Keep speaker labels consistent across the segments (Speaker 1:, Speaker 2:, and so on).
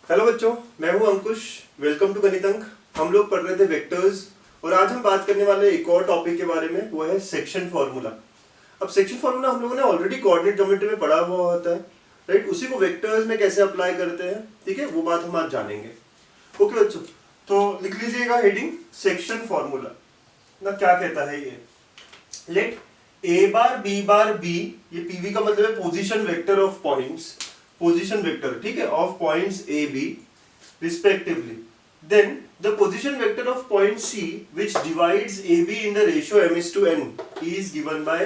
Speaker 1: Hello बच्चों, मैं हूं अंकुश। वेलकम टू गणित अंक। हम लोग पढ़ रहे थे वेक्टर्स और आज हम बात करने वाले एक और टॉपिक के बारे में, वो है सेक्शन फॉर्मूला। अब सेक्शन फॉर्मूला हम लोगों ने ऑलरेडी कोऑर्डिनेट ज्योमेट्री में पढ़ा हुआ होता है, राइट। उसी को वेक्टर्स में कैसे अप्लाई करते हैं, ठीक है, वो बात हम आज जानेंगे। ओके बच्चों, तो लिख लीजिएगा हेडिंग सेक्शन फॉर्मूला ना। क्या कहता है ये, लेट ए बार बी, ये पीवी का मतलब है position vector of points, position vector, ठीक है, of points A B respectively. Then the position vector of point C which divides AB in the ratio m is to n is given by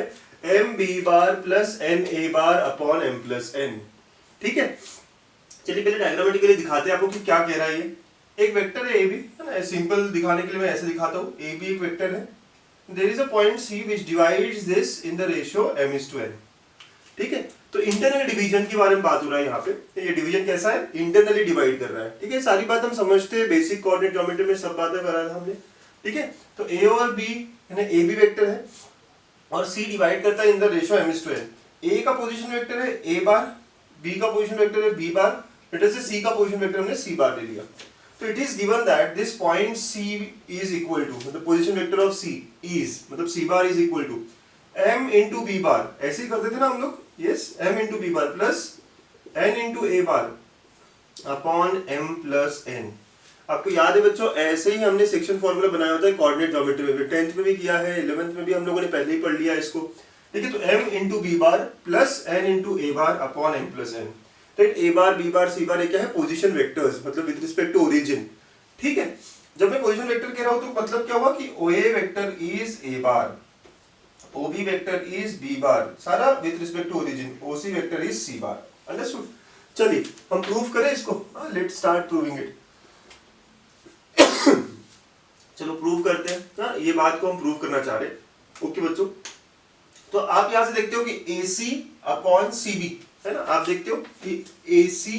Speaker 1: mb bar plus na bar upon m plus n. ठीक है, चलिए पहले diagrammatically दिखाते हैं आपको कि क्या कह रहा है ये। एक वेक्टर है AB, है ना, सिंपल दिखाने के लिए मैं ऐसे दिखाता हूँ। AB एक वेक्टर है, there is a point C which divides this in the ratio m is to n. ठीक है, तो इंटरनल डिवीजन के बारे में बात हो रहा है यहाँ पे। ये डिवीजन कैसा है, इंटरनली डिवाइड कर रहा है। ठीक है, सारी बात हम समझते हैं, बेसिक कोऑर्डिनेट ज्योमेट्री में सब बातें करा था हमने। ठीक है, तो ए और बी यानी ए बी वेक्टर है और सी डिवाइड करता है in the ratio m is to n। A का पोजीशन वेक्टर है a बार, बी का पोजीशन वेक्टर है b बार, लेटर से सी का पोजीशन वेक्टर हमने c बार ले लिया। तो it is given that this point c is equal to, मतलब position vector of c is, मतलब c bar is equal to m into b bar, ऐसे ही करते थे ना हम लोग। Yes, m into b bar plus n into a bar upon m plus n। आपको याद है बच्चों, ऐसे ही हमने सेक्शन फॉर्मूला बनाया होता है कोऑर्डिनेट ज्योमेट्री में भी, 10th में भी किया है, 11th में भी हम लोगों ने पहले ही पढ़ लिया इसको। ठीक है, तो m into b bar plus n into a bar upon m plus n। Right, a bar b bar c bar ये क्या है, पोजीशन वेक्टर्स, मतलब विद रिस्पेक्ट टू ओरिजिन। ठीक है, जब मैं पोजीशन वेक्टर कह रहा हूं तो मतलब क्या हुआ कि OA vector is a bar, OB vector is B bar, सारा with respect to origin, OC vector is C bar. Understood. चलिए हम प्रूव करें इसको, लेट्स स्टार्ट प्रूविंग इट। चलो प्रूव करते हैं ना, ये बात को हम प्रूव करना चाह रहे हैं। ओके बच्चों, तो आप यहां से देखते हो कि AC अपॉन CB है ना, आप देखते हो कि AC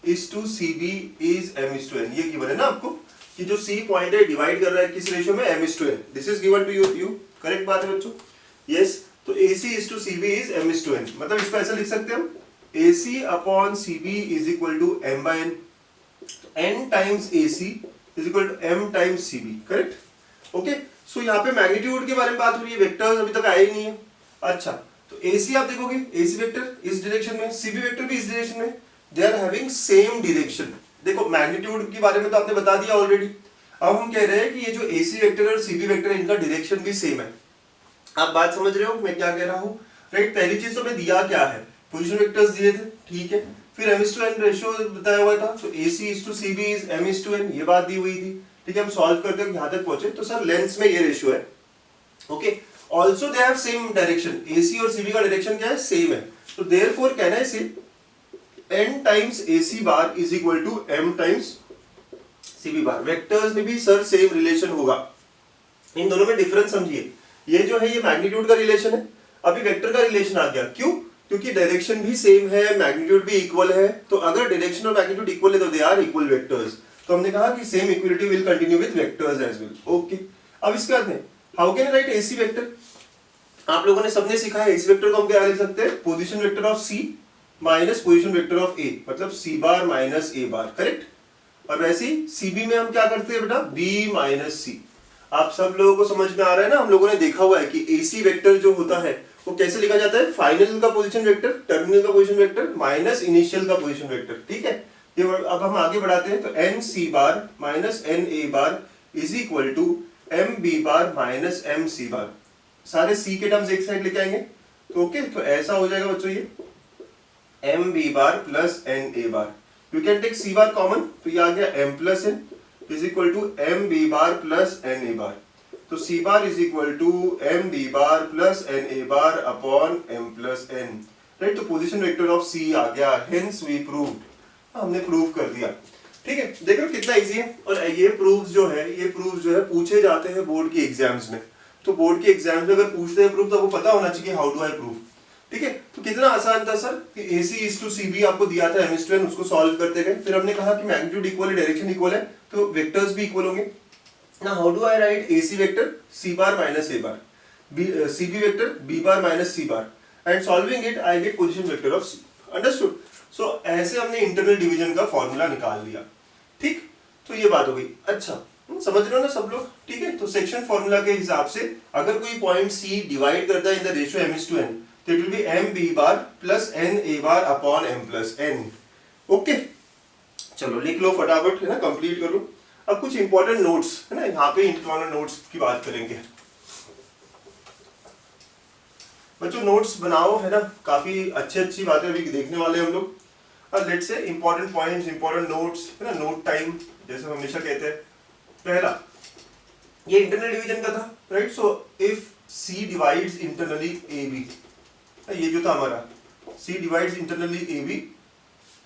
Speaker 1: is to CB is m is to n। ये गिवन है ना आपको कि जो C पॉइंट है डिवाइड कर रहा है किस रेशियो में, m is to n। This is given to you, correct बात है बच्चों। यस, तो AC is to CB is m is to n, मतलब इसको ऐसा लिख सकते हैं हम, AC upon CB is equal to m by n, n times AC is equal to m times CB, correct. Okay, so यहाँ पे मैग्नीट्यूड के बारे में बात हो रही है, वेक्टर्स अभी तक आए ही नहीं है। अच्छा, तो AC आप देखोगे, AC वेक्टर इस डायरेक्शन में, CB वेक्टर भी इस डायरेक्शन में, they are having same direction. देखो मैग्नीट्यूड के बारे में तो आपने बता दिया ऑलरेडी। अब हम कह रहे हैं कि ये जो AC वेक्टर और CB वेक्टर है, इनका डायरेक्शन भी सेम है। आप बात समझ रहे हो मैं क्या कह रहा हूं, राइट। पहली चीज तो मैं दिया क्या है, पोजीशन वेक्टर्स दिए थे, ठीक है, फिर m is to n ratio बताया हुआ था, तो AC is to CB is m is to n, ये बात दी हुई थी। ठीक है, हम सॉल्व करते हैं यहां तक पहुंचे, तो सर लेंथ्स में ये रेशियो है। Okay, also they have same direction, AC और CB का डायरेक्शन क्या है, सेम है। तो therefore can I say n times AC bar is equal to m times CB bar. Vectors में भी सर सेम रिलेशन होगा, इन दोनों में डिफरेंस समझिए। ये जो है ये मैग्नीट्यूड का रिलेशन है, अभी वेक्टर का रिलेशन आ गया। क्यों? क्योंकि डायरेक्शन भी सेम है, मैग्नीट्यूड भी इक्वल है। तो अगर डायरेक्शन और मैग्नीट्यूड इक्वल है तो दे आर इक्वल वेक्टर्स। तो हमने कहा कि same equality will continue with vectors as well. Okay, अब इसके बाद में how can write AC vector. आप लोगों ने सबने सीखा है AC वेक्टर को हम क्या लिख सकते हैं, position vector of C minus position vector of A, मतलब C bar minus A bar, correct. और वैसे ही CB में हम क्या करते हैं बेटा, B माइनस C। आप सब लोगों को समझ में आ रहा है ना, हम लोगों ने देखा हुआ है कि AC वेक्टर जो होता है वो कैसे लिखा जाता है, फाइनल का पोजीशन वेक्टर, टर्मिनल का पोजीशन वेक्टर माइनस इनिशियल का पोजीशन वेक्टर। ठीक है, ये अब हम आगे बढ़ाते हैं, तो NC bar minus NA bar is equal to MB bar minus MC bar. सारे C के टर्म्स एक साइड लेके आएंगे, तो ओके, तो ऐसा हो जाएगा बच्चों ये MB bar plus NA bar. You can take C bar common, तो ये आ गया M plus N is equal to MB bar plus NA bar. तो C bar is equal to MB bar plus NA bar upon M plus N, right. तो position vector of C आ गया, hence we proved, हमने prove कर दिया। ठीक है, देख लो कितना इजी है। और ये प्रूव्स जो है पूछे जाते हैं बोर्ड की एग्जाम्स में। तो बोर्ड के एग्जाम्स में अगर पूछते हैं प्रूफ, तो आपको पता होना चाहिए हाउ डू आई प्रूव। ठीक है, तो कितना आसान था सर कि AC इज टू CB आपको दिया था m is to n, उसको सॉल्व करते गए। फिर हमने कहा कि मैग्नीट्यूड इक्वल है, डायरेक्शन इक्वल है, तो वेक्टर्स भी इक्वल होंगे ना। How do I write AC vector C bar minus A bar, CB vector B bar minus C bar, and solving it I get position vector of C। Understood. So ऐसे हमने internal division का formula निकाल लिया। ठीक, तो ये बात हो गई। अच्छा, समझ रहे हो ना सब लोग? ठीक है, तो सेक्शन फॉर्मूला के हिसाब से अगर कोई पॉइंट सी डिवाइड करता है इन द रेशियो m/n, तो it will B m/b bar plus n/a bar upon m plus n। Okay, चलो लिख लो फटाफट, है ना, कंप्लीट कर लो। अब कुछ इंपॉर्टेंट नोट्स, है ना, यहाँ पे इंपॉर्टेंट नोट्स की बात करेंगे। बच्चों नोट्स बनाओ, है ना, काफी अच्छी बातें अभी देखने वाले हैं हम लोग। Let's say important points, important notes, है ना, नोट टाइम जैसे हम हमेशा कहते हैं। पहला, ये इंटरनल डिवीजन का था, right? So if C divides internally AB, ये जो था हमारा C divides internally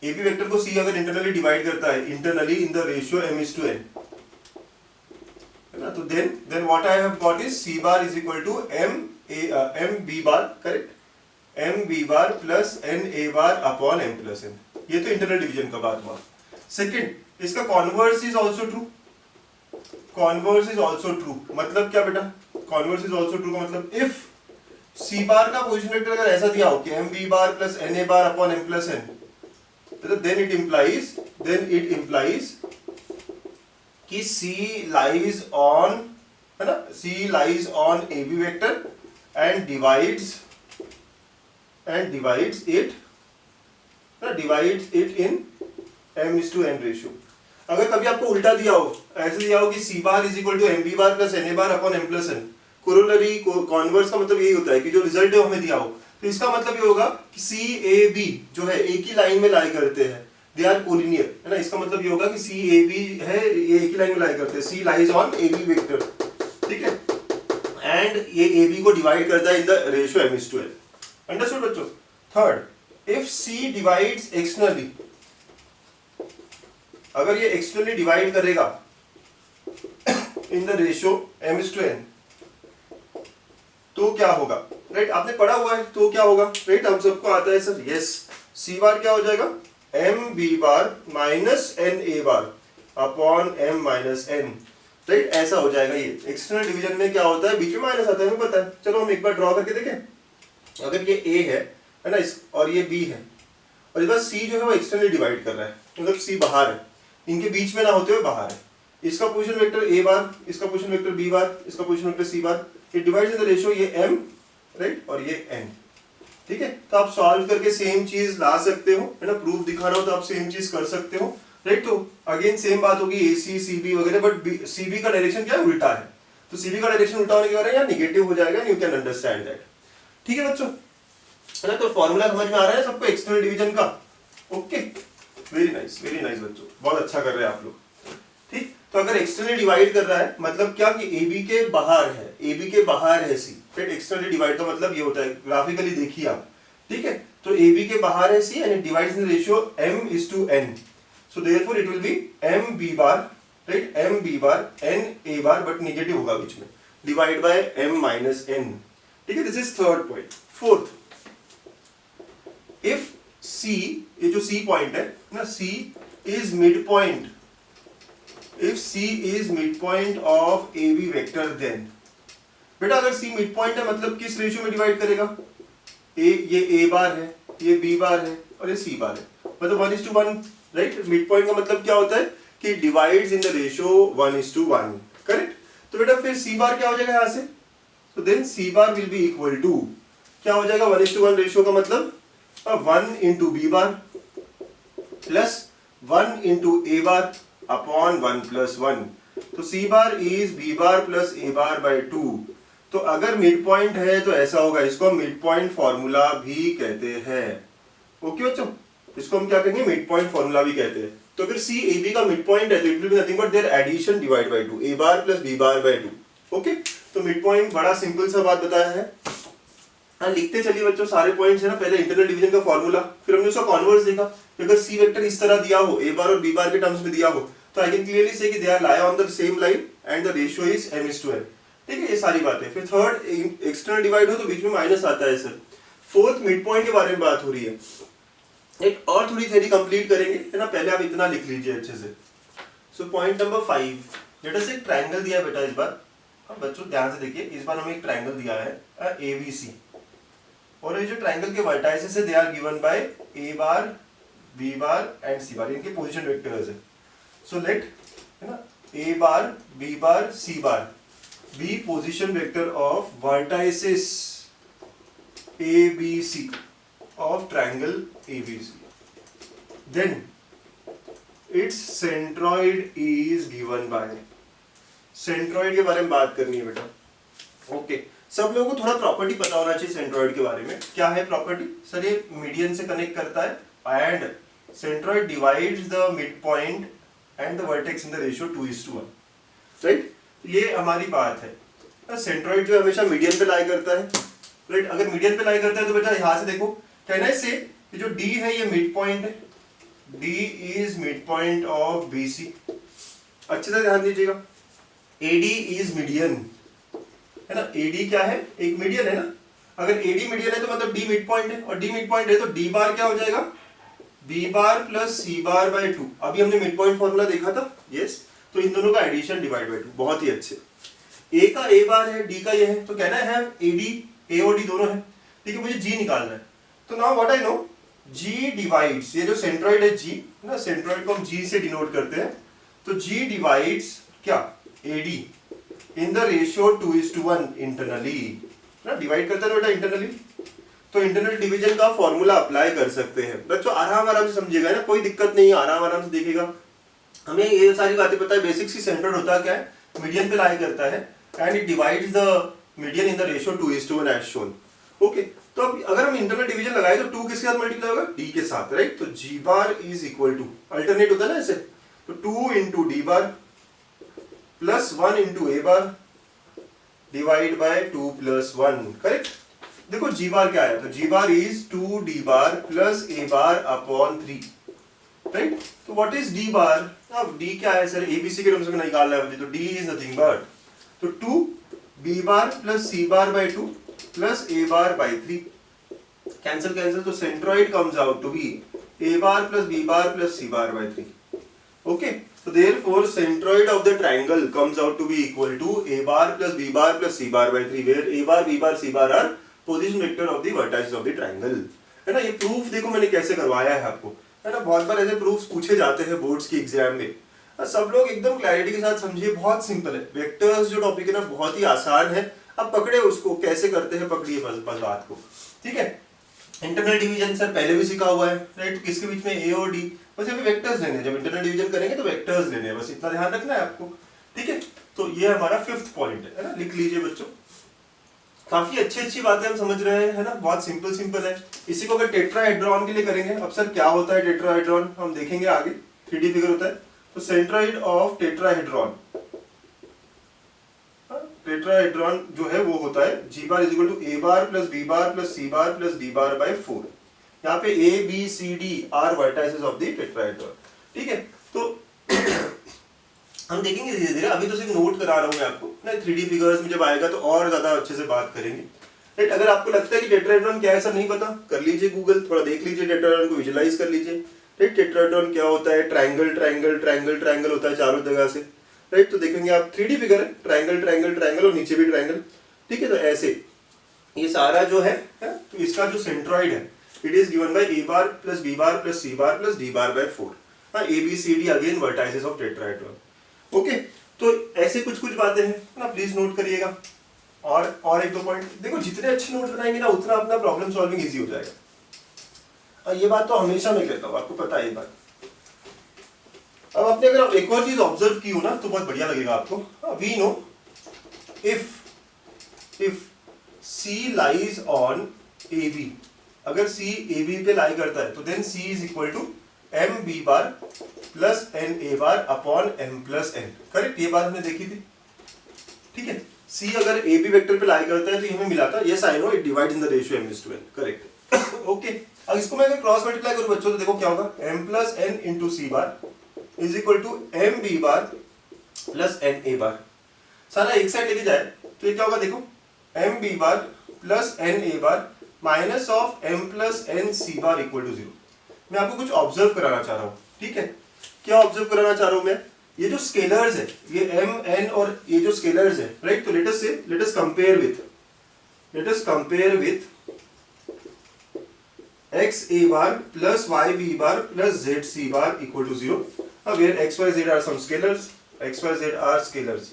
Speaker 1: AB vector को C अगर इंटरनली डिवाइड करता है internally in the ratio m/n, है ना, तो then what I have got is C bar is equal to m/b bar, correct, m/b bar plus n/a bar upon m plus n। ये तो internal division का बात हुआ। सेकंड, इसका converse is also true. Converse is also true मतलब क्या बेटा? Converse is also true का मतलब इफ C बार का पोजीशन वेक्टर अगर ऐसा दिया हो कि m/b bar plus n/a bar upon m plus n, तो देन इट इंप्लाइज कि C लाइज ऑन, है ना, C lies on AB vector and divides it in m/n ratio. अगर कभी आपको उल्टा दिया हो, ऐसे दिया हो कि C bar is equal to m/b bar plus n/a bar upon m plus n, corollary converse का मतलब यही होता है कि जो रिजल्ट हमें दिया हो, तो इसका मतलब ये होगा कि CAB जो है एक ही लाइन में लाई करते हैं, दे आर कोलिनियर, है ना। इसका मतलब ये होगा कि CAB है, ये एक ही लाइन में लाई करते हैं, C lies on AB vector, ठीक है, एंड ये AB को डिवाइड करता है in the ratio m/n। Understood बच्चों? Third, if C divides externally, अगर ये एक्सटर्नली डिवाइड करेगा इन द रेशियो m/n, तो क्या होगा? राइट, आपने पढ़ा हुआ है, तो क्या होगा? राइट, हम सबको आता है सर। यस, C बार क्या हो जाएगा? m/b bar minus n/a bar upon m minus n, right, ऐसा हो जाएगा। ये एक्सटर्नल डिवीजन में क्या होता है, बीच में माइनस आता है, हमें पता है। चलो हम एक बार ड्रॉ करके देखें। अगर ये A है ना, और ये B है, और इस बार C जो है वो एक्सटर्नली डिवाइड कर रहा है, मतलब C बाहर है, इनके बीच में ना होते हुए बाहर है। इसका पोजीशन वेक्टर A बार, इसका पोजीशन वेक्टर B बार, इसका position vector C bar, it divides in the ratio ये m, राइट, और ये n, ठीक है। तो आप सॉल्व करके सेम चीज ला सकते हो, है ना, प्रूफ दिखाना हो तो आप सेम चीज कर सकते हो, राइट। तो अगेन सेम बात होगी AC CB वगैरह, बट CB का डायरेक्शन क्या है? उल्टा है, तो CB का डायरेक्शन उल्टा होने के कारण यहाँ निगेटिव हो जाएगा, यू कैन अंडरस्टैंड दैट, ठीक है बच्चों, है ना। तो फॉर्मूला समझ में आ रहा है सबको एक्सटर्नल डिवीजन का? ओके, वेरी नाइस बच्चों, बहुत अच्छा कर रहे हैं आप लोग, ठीक। तो अगर एक्सटर्नली डिवाइड कर रहा है मतलब क्या कि AB के बाहर है, AB के बाहर है C, फिर एक्सटर्नली डिवाइड का मतलब ये होता है, ग्राफिकली देखिए आप, ठीक है। तो AB के बाहर है C and it divides in the ratio m/n, so therefore it will be m/b bar, right, m/b bar n/a bar, but negative होगा बीच में, divide by m minus n, ठीक है। This is third point. Fourth, if C, ये जो C point है ना, C is midpoint, if C is mid point of AB vector, then बेटा अगर C मिड पॉइंट है मतलब किस रेशियो में डिवाइड करेगा? ये A बार है, ये B बार है और ये C बार है, मतलब 1:1, राइट। मिड पॉइंट का मतलब क्या होता है कि divides in the ratio 1:1, correct. तो बेटा फिर C बार क्या हो जाएगा यहाँ से? तो then C bar will be equal to क्या हो जाएगा? 1:1 रेशियो का मतलब 1 into B bar plus 1 into A bar upon 1 plus 1, तो C bar is B bar plus A bar by 2। तो अगर मिड पॉइंट है तो ऐसा होगा, इसको मिड पॉइंट फॉर्मूला भी कहते हैं, ओके बच्चों, इसको हम क्या कहेंगे? मिड पॉइंट फॉर्मूला भी कहते हैं। तो अगर C AB का मिड पॉइंट है तो it will be nothing but their addition divide by 2, A bar plus B bar by 2, okay. तो मिड पॉइंट बड़ा सिंपल सा बात बताया है। हाँ, लिखते चलिए बच्चों सारे पॉइंट्स है ना। पहले इंटरनल डिवीजन का फॉर्मूला, फिर हमने उसका कॉन्वर्स देखा। अगर C वेक्टर इस तरह दिया हो, A बार और B बार के टर्म्स में दिया हो, तो आई कैन क्लियरली से कि they are lie on the same line and the ratio is m/n, ठीक है, ये सारी बातें। फिर थर्ड, एक्सटर्नल डिवाइड हो तो बीच में माइनस आता है सर। फोर्थ, मिड पॉइंट के बारे में बात हो रही है। एक और थोड़ी थ्योरी कंप्लीट करेंगे, है ना, पहले आप इतना लिख लीजिए अच्छे से। So point number 5, let us एक ट्रायंगल दिया है बेटा इस बार। बच्चों ध्यान से देखिए, इस बार हमें एक ट्रायंगल दिया है ABC, और ये जो ट्रायंगल के वर्टाइसेस है they are given by A bar B bar and C bar, इनके पोजीशन वेक्टर्स है। सो लेट, है ना, A bar B bar C bar be position vector of vertices A B C of triangle A B C, then its centroid is given by, centroid के बारे में बात करनी है बेटा। ओके, सब लोगों को थोड़ा प्रॉपर्टी पता होना चाहिए सेंट्रॉइड के बारे में। क्या है प्रॉपर्टी? सर ये मीडियन से कनेक्ट करता है and centroid divides the mid point and the vertex in the ratio 2:1, right? ये हमारी बात है। सेंट्रॉइड जो हमेशा मीडियन पे लाई करता है, राइट? अगर मीडियन पे लाई करता है तो बेटा यहां से देखो, कहना है से जो डी है ये मिड पॉइंट है, D is mid point of BC. अच्छे से ध्यान दीजिएगा, एडी इज मीडियन, है ना? एडी क्या है? एक मीडियन है ना। अगर एडी मीडियन है तो मतलब डी मिड पॉइंट है, और डी मिड पॉइंट है तो डी बार क्या हो जाएगा? B bar plus C bar by 2। अभी हमने मिड पॉइंट फॉर्मूला देखा था, यस। तो इन दोनों का एडिशन डिवाइड बाय 2, बहुत ही अच्छे। ए का ए बार है, डी का ये है, तो कहना है एडी, ए और डी दोनों है, ठीक है। मुझे जी निकालना है, तो now what I know, G divides, ये जो सेंट्रॉइड है जी ना, सेंट्रॉइड को हम जी से डिनोट करते हैं, तो जी डिवाइड्स क्या? AD in the ratio 2:1 internally, ना डिवाइड करता है बेटा इंटरनली। तो इंटरनल डिवीजन का फॉर्मूला अप्लाई कर सकते हैं बच्चों। आराम से समझिएगा ना, कोई दिक्कत नहीं है, आराम से देखिएगा। हमें ये सारी बातें पता है, बेसिक्स ही। सेंट्रॉइड होता क्या है? मीडियन पे लाई करता है and it divides the median in the ratio 2:1 as shown. Okay, तो अब अगर हम इंटरनल डिवीजन लगाए तो 2 किसके साथ मल्टीप्लाई होगा? डी के साथ, राइट? तो G bar is equal to, alternate होता है ना ऐसे, तो 2 into D bar plus 1 into A bar divide by 2 plus 1, correct? देखो जी बार क्या है, तो G bar is 2 D bar plus A bar upon 3, right? तो व्हाट इज डी बार? अब डी क्या है सर? एबीसी के टर्म्स में निकालना है मुझे, तो डी इज नथिंग बट, तो 2 B bar plus C bar by 2 plus A bar by 3, cancel cancel, तो centroid comes out to be A bar plus B bar plus C bar by 3। Okay, so therefore centroid of the triangle comes out to be equal to a bar plus b bar plus c bar by 3, where a bar b bar c bar are position vector of the vertices of the triangle, है ना? ये proof देखो मैंने कैसे करवाया है आपको, है ना? बहुत बार ऐसे प्रूफ्स पूछे जाते हैं बोर्ड्स की एग्जाम में। सब लोग एकदम क्लैरिटी के साथ समझिए, बहुत सिंपल है। वेक्टर्स जो टॉपिक है ना, बहुत ही आसान है। अब पकड़े उसको, कैसे करते हैं पकड़िए बस बात को, ठीक है? इंटरनल डिवीजन सर पहले भी सीखा हुआ है, राइट? किसके बीच में? ए और डी। बस अभी वेक्टर्स लेने हैं, जब इंटरनल डिवीजन करेंगे तो वेक्टर्स लेने हैं, बस इतना ध्यान रखना है आपको, ठीक है? तो ये हमारा 5th पॉइंट है ना? लिख लीजिए बच्चों। काफी अच्छी बातें हम समझ रहे हैं, है ना? बहुत सिंपल है। इसी को अगर टेट्राहेड्रॉन के लिए करेंगे, अब सर क्या होता है टेट्राहेड्रॉन हम देखेंगे आगे, 3D फिगर होता है। तो सेंट्रॉइड ऑफ टेट्राहेड्रॉन, टेट्राहेड्रॉन जो है वो होता है G bar is equal to A bar plus B bar plus C bar plus D bar by 4। यहाँ पे A B C D are vertices of the tetrahedron, ठीक है? तो हम देखेंगे धीरे धीरे, अभी तो सिर्फ नोट करा रहा हूँ मैं आपको ना। 3D फिगर्स में जब आएगा तो और ज्यादा अच्छे से बात करेंगे, राइट? अगर आपको लगता है कि टेट्राहेड्रॉन क्या है सर नहीं पता, कर लीजिए गूगल, थोड़ा देख लीजिए, टेट्राहेड्रॉन को विजुअलाइज कर लीजिए, राइट? टेट्राहेड्रॉन क्या होता है? ट्रायंगल ट्रायंगल ट्रायंगल ट्रायंगल होता है चारों जगह से, राइट? तो देखेंगे आप 3D फिगर है, ट्रायंगल ट्रायंगल ट्रायंगल और नीचे भी ट्रायंगल, ठीक है? तो ऐसे ये सारा जो है तो इसका जो सेंट्रॉइड है, it is given by A bar plus B bar plus C bar plus D bar by 4। हाँ, A B C D again vertices of tetrahedron. Okay, तो ऐसे कुछ बातें हैं ना, प्लीज नोट करिएगा। और 1-2 पॉइंट देखो, जितने अच्छे नोट्स बनाएंगे ना उतना अपना प्रॉब्लम सॉल्विंग इजी हो जाएगा। ये बात तो हमेशा मैं कहता हूँ, आपको पता है ये बात। अब आपने अगर एक और चीज ऑब्जर्व की हो ना तो बहुत बढ़िया लगेगा आपको। We know if C lies on AB, अगर C AB पे लाई करता है तो then C is equal to MB bar plus NA bar upon M plus N, correct? ये बात हमने देखी थी, ठीक है? C अगर AB वेक्टर पे लाई करता है तो ये हमें मिला था, yes I know, it divides in the ratio M:1, correct? Okay, अब इसको मैं अगर क्रॉस मल्टीप्लाई करूं बच्चों तो देखो क्या होगा, M plus N into C bar is equal to MB bar plus NA bar. सारा एक साइड लेके जाए तो ये क्या होगा, देखो MB bar plus NA bar minus of M plus NC bar equal to 0। मैं आपको कुछ ऑब्जर्व कराना चाह रहा हूँ, ठीक है? क्या ऑब्जर्व कराना चाह रहा हूँ मैं? ये जो स्केलर्स है, ये M N और ये जो स्केलर्स है, राइट? तो let us compare with x A bar plus y B bar plus z C bar equal to 0, where x y z are some scalars, x y z are scalars.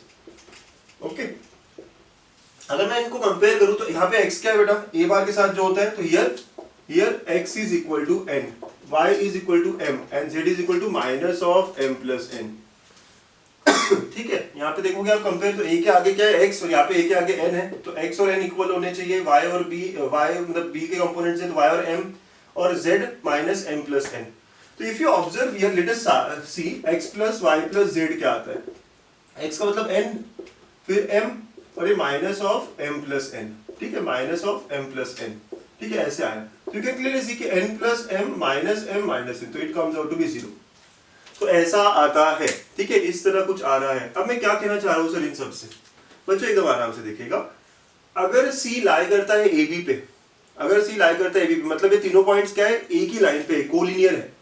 Speaker 1: Okay, अगर मैं इनको compare करूं तो यहाँ पे x क्या है बेटा, ए बार के साथ जो होता है, तो here x is equal to n, y is equal to m and z is equal to minus of m plus n। ठीक है, यहाँ पे देखोगे आप कंपेयर, तो a के आगे क्या है x और यहाँ पे a के आगे n है, तो x और n इक्वल होने चाहिए, y और b, y मतलब b के कंपोनेंट से, तो y और m और z minus m plus n। तो if you observe here, let us see x plus y plus z क्या आता है, x का मतलब n, फिर m और ये minus of m plus n। ठीक है, minus of m plus n। ठीक है, ऐसे आया, तो यू कैन क्लियरली सी कि n plus m minus n, तो it comes out to be 0। तो ऐसा आता है। ठीक है, इस तरह कुछ आ रहा है। अब मैं क्या कहना चाह रहा हूं सर इन सब से, बच्चों एकदम आराम से देखिएगा। अगर C लाई करता है AB पे, अगर C लाई करता है AB पे, मतलब ये तीनों पॉइंट्स क्या है, एक ही लाइन पे कोलिनियर है।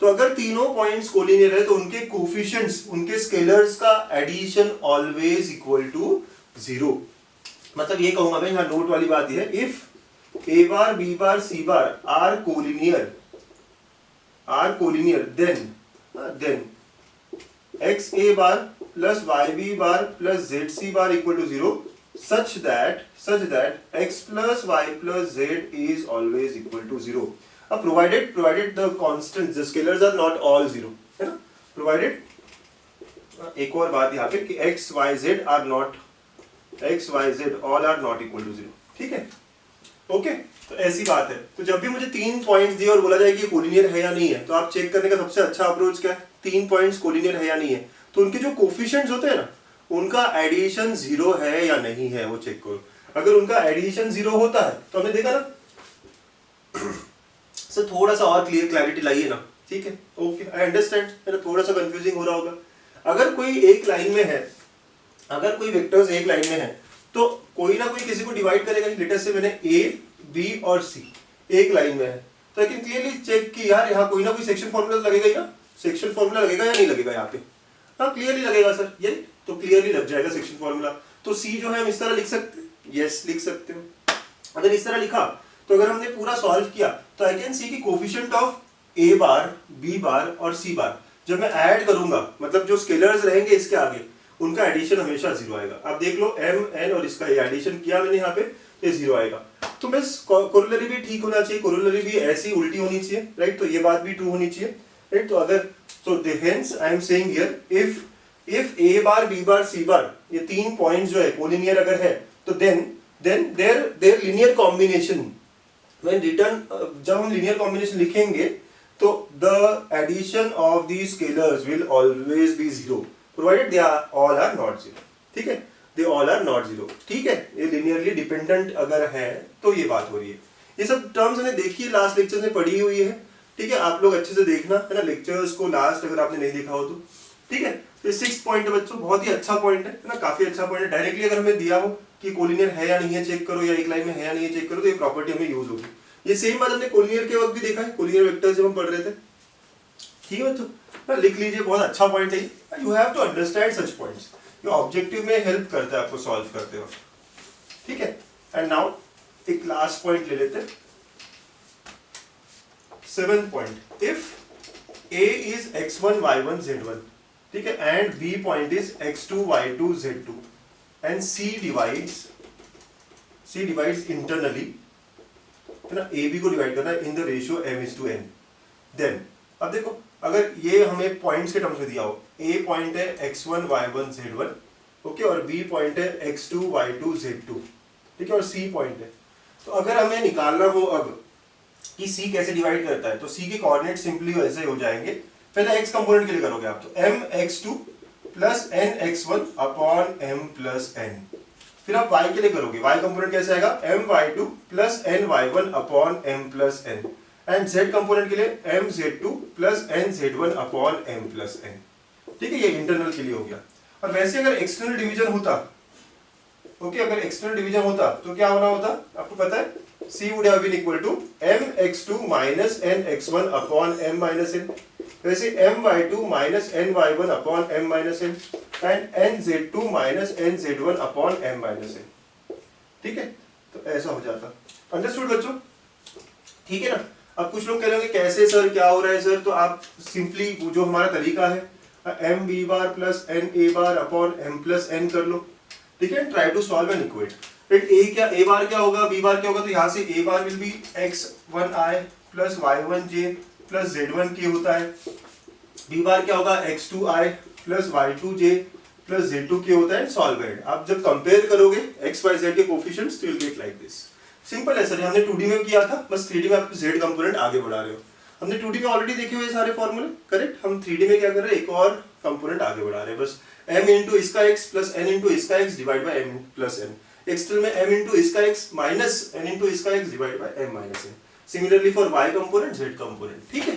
Speaker 1: तो अगर तीनों पॉइंट्स कोलिनियर है तो उनके कोफिशिएंट्स, उनके स्केलर्स का एडिशन ऑलवेज इक्वल टू 0। मतलब ये कहूंगा मैं, यहाँ नोट वाली बात ये है, if A bar B bar C bar are collinear, then x a bar plus y b bar plus z c bar equal to 0 such that x plus y plus z is always equal to 0. Provided the constants, the scalars are not all 0, है ना, provided एक और बात यहाँ पे कि x y z all are not equal to 0। ठीक है, ओके, तो ऐसी बात है। तो जब भी मुझे 3 पॉइंट्स दिए और बोला जाए कि कोलिनियर है या नहीं है, तो आप चेक करने का सबसे अच्छा अप्रोच क्या है, 3 पॉइंट्स कोलिनियर है या नहीं है, तो उनके जो कोफिशिएंट्स होते हैं ना, उनका एडिशन 0 है या नहीं है वो चेक करो। अगर उनका एडिशन 0 होता है तो हमने देखा ना सर, थोड़ा सा और क्लैरिटी लाइए ना। ठीक है, ओके, आई अंडरस्टैंड, है ना, थोड़ा सा कंफ्यूजिंग हो रहा होगा। अगर कोई एक लाइन में है, अगर कोई वेक्टर्स एक लाइन में है, तो कोई ना कोई किसी को डिवाइड करेगा। लेटर से मैंने A, B और C एक लाइन में है, तो आई कैन क्लियरली चेक कि यार यहाँ कोई ना कोई सेक्शन फॉर्मूला लगेगा या सेक्शन फॉर्मूला लगेगा या नहीं लगेगा यहाँ पे। हाँ, क्लियरली लगेगा सर, ये तो क्लियरली लग जाएगा सेक्शन फॉर्मूला। तो C जो है हम इस तरह लिख सकते हैं, यस लिख सकते हो। अगर इस तरह लिखा तो अगर हमने पूरा सॉल्व किया तो आई कैन सी कि coefficient of A bar, B बार और C बार जब मैं ऐड करूंगा, मतलब जो स्केलर्स रहेंगे इसके आगे, उनका एडिशन हमेशा 0 आएगा। अब देख लो M, N और इसका ये एडिशन किया मैंने यहाँ पे, ये 0 आएगा। तो बस कोरोलरी भी ठीक होना चाहिए, कोरोलरी भी ऐसी उल्टी होनी चाहिए, राइट, तो ये बात भी ट्रू होनी चाहिए, राइट। तो अगर तो hence I am saying here, if A bar, B bar, C bar ये 3 पॉइंट्स जो है कोलिनियर अगर है, तो then their linear combination when return, जब हम लीनियर कॉम्बिनेशन लिखेंगे तो the addition of the scalars will always be 0 provided they are all are not 0। ठीक है, they all are not 0। ठीक है, ये linearly dependent अगर है तो ये बात हो रही है। ये सब टर्म्स मैंने देखी है, लास्ट लेक्चर में पढ़ी हुई है। ठीक है, आप लोग अच्छे से देखना, है ना, लेक्चर्स को लास्ट अगर आपने नहीं देखा हो तो। ठीक है, तो 6 पॉइंट है बच्चों, बहुत ही अच्छा पॉइंट है ना, काफी अच्छा पॉइंट है। डायरेक्टली अगर हमें दिया हो कि कोलिनियर है या नहीं है चेक करो, या एक लाइन में है या नहीं है चेक करो, तो ये प्रॉपर्टी हमें यूज होगी। ये सेम बात हमने कोलिनियर के वक्त भी देखा है, कोलिनियर वेक्टर्स जब हम पढ़ रहे थे। ठीक है बच्चों, लिख लीजिए, बहुत अच्छा पॉइंट है। You have to understand such points, ये ऑब्जेक्टिव में हेल्प करता है आपको सॉल्व करते वक्त। ठीक है, एंड नाउ एक लास्ट पॉइंट ले लेते हैं, 7th point. If A is x1 y1 z1, ठीक है, and B point is x2 y2 z2 and C divides internally, है ना, AB को डिवाइड करना है in the ratio m:n। Then अब देखो, अगर ये हमें पॉइंट्स के टर्म्स में दिया हो, A पॉइंट है x1 y1 z1, ओके, और B पॉइंट है x2 y2 z2, ठीक है, और C पॉइंट है। तो अगर हमें निकालना हो अब कि C कैसे डिवाइड करता है, तो C के कोऑर्डिनेट सिंपली वैसे हो जाएंगे। पहले x कंपोनेंट के लिए करोगे आप, तो mx2 plus nx1 upon m plus n। फिर आप y के लिए करोगे, y कंपोनेंट कैसे आएगा, my2 plus ny1 upon m plus n। And z component के लिए mz2 plus nz1 upon m plus n। ठीक है, ये इंटरनल के लिए हो गया। और वैसे अगर एक्सटर्नल डिवीजन होता, ओके, अगर एक्सटर्नल डिवीजन होता तो क्या होना होता, आपको पता है, C would have been equal to mx2 minus nx1 upon m minus n। वैसे my2 minus ny1 upon m minus n and nz2 minus nz1 upon m minus n। ठीक है, तो ऐसा हो जाता। अंडरस्टूड बच्चों? ठीक है ना। अब कुछ लोग कह रहे होंगे कैसे सर, क्या हो रहा है सर, तो आप सिंपली जो हमारा तरीका है M B bar plus N A bar upon M plus N कर लो, ठीक है, try to solve and equate. A bar क्या होगा, बी बार क्या होगा, तो यहाँ से A bar will be x1i plus y1j plus z1k होता है, बी बार क्या होगा x2i plus y2j plus z2k होता है, सॉल्व इट। आप जब कंपेयर करोगे x y z के कोफिशिएंट्स तो you will get like this. Simple है सर, हमने 2D में किया था, बस 3D में आप z कंपोनेंट आगे बढ़ा रहे हो। हमने 2D में ऑलरेडी देखे हुए सारे फॉर्मूले, करेक्ट, हम 3D में क्या कर रहे हैं, एक और कंपोनेंट आगे बढ़ा रहे हैं, बस m इंटू इसका x प्लस n इंटू इसका x divide by m plus n, external में m इंटू इसका x माइनस n इंटू इसका x divide by m minus n, similarly for y component z component, ठीक है।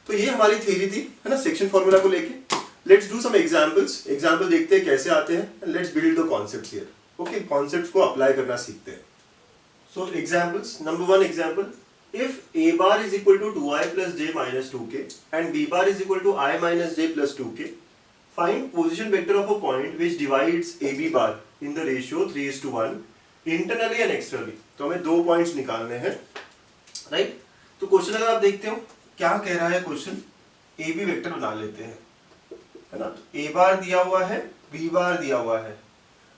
Speaker 1: तो ये हमारी थ्योरी थी, है ना, सेक्शन फॉर्मूला को लेके। Let's do some examples, example देखते हैं कैसे आते हैं, let's build the concepts here, okay, concepts को अप्लाई करना सीखते हैं। So examples, number 1 example, if a bar is equal to 2i plus j minus 2k and b bar is equal to I minus j plus 2k, find position vector of a point which divides ab bar in the ratio 3:1 internally and externally। तो हमें दो points निकालने हैं, right. तो question अगर आप देखते हो क्या कह रहा है क्वेश्चन, ए बी वेक्टर बना लेते हैं, है ना, ए बार दिया हुआ है, बी बार दिया हुआ है,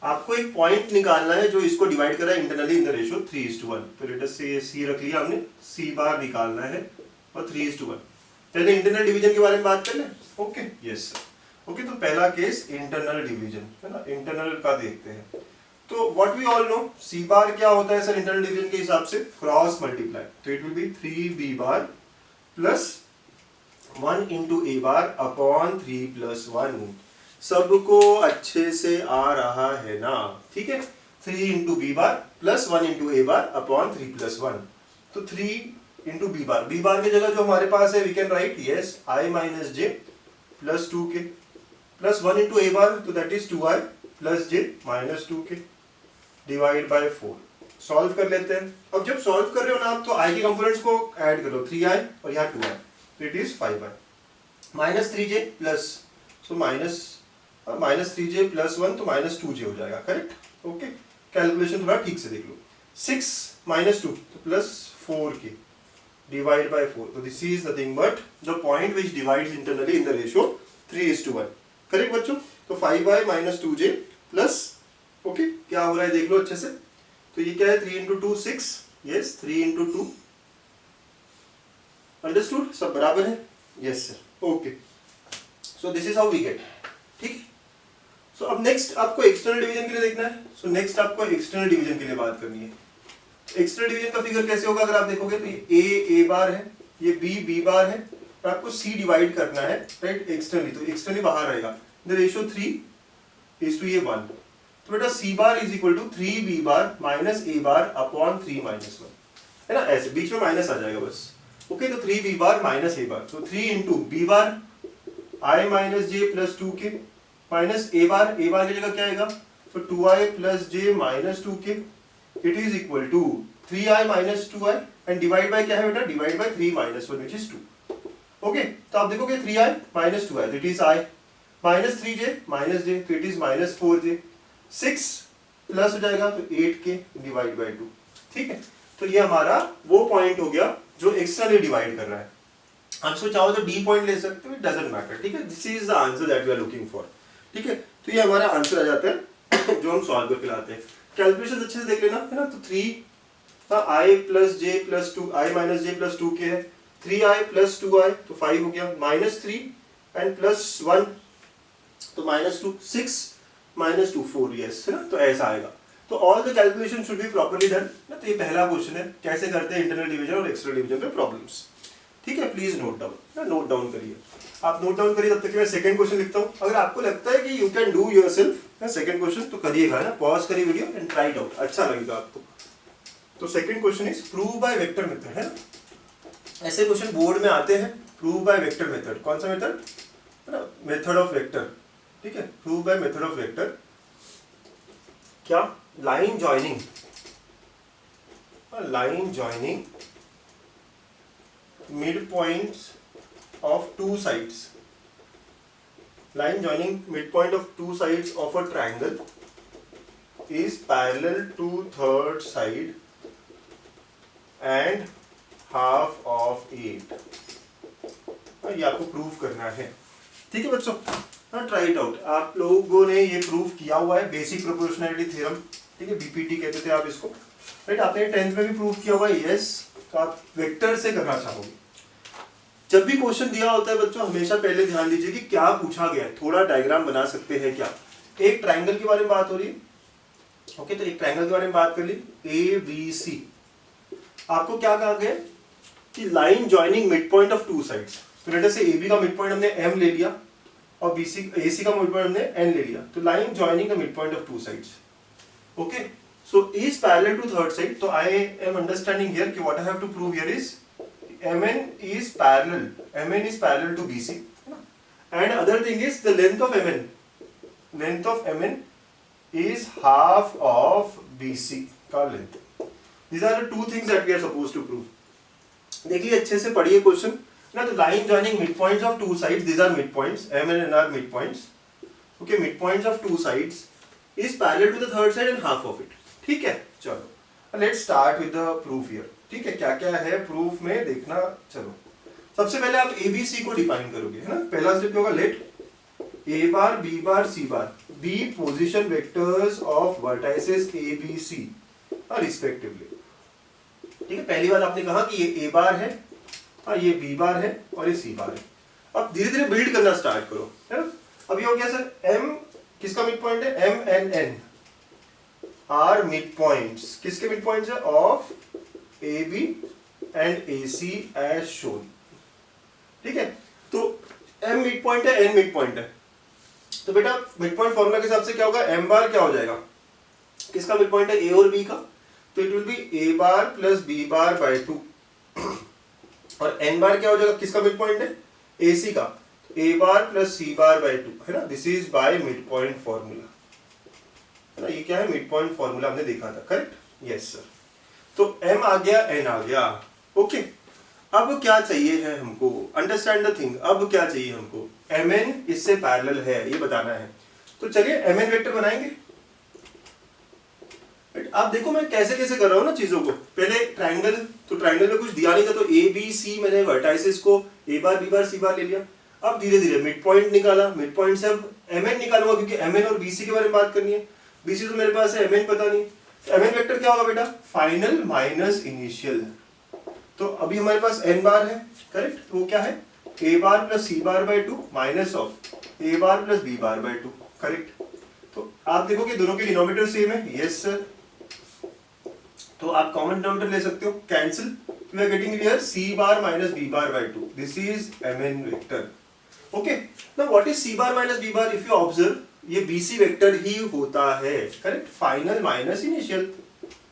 Speaker 1: आपको एक पॉइंट निकालना है जो इसको डिवाइड कर रहा है इंटरनली इन द रेशियो 3:1। तो लेट अस से सी रख लिया हमने, सी बार निकालना है और 3:1। पहले इंटरनल डिवीजन के बारे में बात कर लें, ओके, यस सर, ओके। तो पहला केस इंटरनल डिवीजन, है ना, इंटरनल का देखते हैं। तो व्हाट वी ऑल नो, सी बार क्या होता है सर इंटरनल डिवीजन के हिसाब से, क्रॉस मल्टीप्लाई, तो it will B 3b bar plus 1 into A bar upon 3 plus 1। सबको अच्छे से आ रहा है ना, ठीक है, 3 into B bar plus 1 into A bar upon 3 plus 1। तो 3 इंटू बी बार की जगह जो हमारे पास है we can write yes I minus J plus 2k plus 1 into A bar, तो that is 2i plus J minus 2k divide by 4। Solve कर लेते हैं। अब जब सॉल्व कर रहे हो ना आप, तो i के कंपोनेंट्स को ऐड करो, 3i और यहाँ 2i, तो it is 5i minus 3j plus, so minus 3j plus 1, तो माइनस 2j हो जाएगा, करेक्ट, ओके। कैलकुलेशन थोड़ा ठीक से देख लो, 6 माइनस 2 तो प्लस 4k डिवाइड बाय 4, तो this is nothing but the point which divides internally in the ratio 3:1, correct बच्चों। तो 5i minus 2j plus, okay, क्या हो रहा है देख लो अच्छे से। तो ये क्या है, 3 इंटू 2 6, यस 3 इंटू 2, अंडरस्टूड, सब बराबर है, yes sir, okay. So this is how we get, ठीक। सो अब नेक्स्ट आपको एक्सटर्नल डिवीजन के लिए देखना है। सो नेक्स्ट आपको एक्सटर्नल डिवीजन के लिए बात करनी है। एक्सटर्नल डिवीजन का फिगर कैसे होगा अगर आप देखोगे, तो ये ए बार है, ये बी बार है, और आपको सी डिवाइड करना है, राइट, एक्सटर्नली, तो एक्सटर्नली बाहर रहेगा, द रेशियो 3:1। तो बेटा C bar is equal to 3b bar minus A bar upon 3 minus 1, है ना, ऐसे बीच में माइनस आ जाएगा बस, ओके। तो 3b bar minus A bar, तो 3 into B bar i minus J plus 2k minus A bar की जगह क्या आएगा, तो 2i plus J minus 2k, it is equal to 3i minus 2i and divide by क्या है बेटा, divide by 3 minus 1 which is 2, okay. तो आप देखोगे 3i माइनस 2i, तो it is i minus 3j minus j, तो it is minus 4j, 6 plus हो जाएगा तो 8k डिवाइड बाय 2, ठीक है। तो ये हमारा वो पॉइंट हो गया जो एक्सटर्नली डिवाइड कर रहा है। आप इसको चाहो तो डी पॉइंट ले सकते हो, इट डजंट मैटर, ठीक है। This is the answer that we are looking for, ठीक है। तो ये हमारा आंसर आ जाता है जो हम सॉल्व करके लाते हैं। कैलकुलेशन अच्छे से देख लेना, है ना। तो 3i plus J plus 2, i minus J plus 2k है, 3i प्लस 2i तो 5 हो गया, माइनस 3 एंड प्लस 1 तो माइनस 2, 6 माइनस 2 4, यस, है ना। तो ऐसा आएगा। तो all the calculation should be properly done ना। तो ये पहला क्वेश्चन है, कैसे करते हैं इंटरनल डिवीजन और एक्सटर्नल डिवीजन पे प्रॉब्लम्स, ठीक है। प्लीज नोट डाउन ना, नोट डाउन करिए, आप नोट डाउन करिए। तब तक कि मैं सेकंड क्वेश्चन लिखता हूँ। अगर आपको लगता है कि you can do yourself second question तो करिएगा ना, पॉज करिए video and try it out, अच्छा लगेगा आपको। तो second question is prove by vector method, है ना। ऐसे क्वेश्चन बोर्ड में आते हैं, प्रूव बाय वेक्टर मेथड, कौन सा मेथड, है ना, मेथड ऑफ वेक्टर, ठीक है। Prove by method of vector, क्या, line joining midpoints of two sides, line joining midpoint of two sides of a triangle is parallel to third side and half of 8। ये आपको prove करना है, ठीक है बच्चों। हाँ, ट्राई इट आउट। आप लोगों ने ये प्रूव किया हुआ है, बेसिक प्रोपोर्शनैलिटी थ्योरम, ठीक है, बीपीटी कहते थे आप इसको, राइट। आपने 10th में भी प्रूव किया हुआ है, यस। तो आप वेक्टर से करना चाहोगे। जब भी क्वेश्चन दिया होता है बच्चों, हमेशा पहले ध्यान दीजिए कि क्या पूछा गया है। थोड़ा डायग्राम बना सकते हैं क्या। एक ट्राइंगल के बारे में बात हो रही है, ओके, तो एक ट्राइंगल के बारे में बात कर ली, ए बी सी। आपको क्या कहा गया कि line joining mid point of two sides. तो लेट अस से AB का मिड पॉइंट हमने M ले लिया और AC का मिड पॉइंट हमने N ले लिया। तो line joining the mid point of two sides, okay. So is parallel to third side. तो आई एम अंडरस्टैंडिंग हियर कि what I have to prove here is MN is parallel to BC, and other thing is the length of MN is half of BC का length. These are the two things that we are supposed to prove. देखिए अच्छे से पढ़िए question ना। तो line joining mid points of two sides, these are mid points, M and N are mid points, okay, mid points of two sides is parallel to the third side and half of it, ठीक है। चलो let's start with the proof here, ठीक है। क्या क्या है proof में देखना। चलो सबसे पहले आप ABC को डिफाइन करोगे, है ना। पहला स्टेप होगा let A bar B bar C bar be position vectors of vertices ABC respectively, ठीक है। पहली बार आपने कहा कि ये A बार है और ये B बार है और ये C बार है। अब धीरे धीरे बिल्ड करना स्टार्ट करो, है ना। अब ये हो गया सर M किसका मिड पॉइंट है, M and N are mid points. किसके मिड पॉइंट्स है, of AB and AC as shown, ठीक है। तो M मिड पॉइंट है, N मिड पॉइंट है। तो बेटा मिड पॉइंट फॉर्मूला के हिसाब से क्या होगा, M बार क्या हो जाएगा, किसका मिड पॉइंट है, A और B का। तो it will be A bar plus B bar by 2 और N बार क्या हो जाएगा, किसका मिड पॉइंट है, AC का। A bar plus C bar by 2, है ना। This is by mid point formula, है ना। ये क्या है, मिड पॉइंट फॉर्मूला हमने देखा था, करेक्ट, यस सर। तो M आ गया, N आ गया, ओके। अब क्या चाहिए है हमको, अंडरस्टैंड द थिंग। अब क्या चाहिए हमको, MN इससे पैरेलल है ये बताना है। तो चलिए MN वेक्टर बनाएंगे। आप देखो मैं कैसे कैसे कर रहा हूँ ना चीजों को। पहले ट्राइंगल, तो ट्राइंगल में कुछ दिया नहीं था, तो ABC मैंने वर्टाइसेस को A bar B bar C bar ले लिया। अब धीरे धीरे मिड पॉइंट निकाला, मिड पॉइंट से अब MN निकालूंगा, क्योंकि MN और BC के बारे में बात करनी है। BC तो मेरे पास है, MN पता नहीं। MN वेक्टर क्या होगा बेटा, फाइनल माइनस इनिशियल। तो अभी हमारे पास N बार है, करेक्ट। तो वो क्या है, A bar plus C bar by 2 minus of A bar plus B bar by 2, correct. तो आप देखो कि दोनों के डिनोमिनेटर सेम है, यस सर। तो आप कॉमन डिनोमिनेटर ले सकते हो, cancel. We are getting here C bar minus B bar by 2, this is MN vector, okay. Now what is C bar minus B bar, if you observe ये BC vector ही होता है, correct, final minus initial.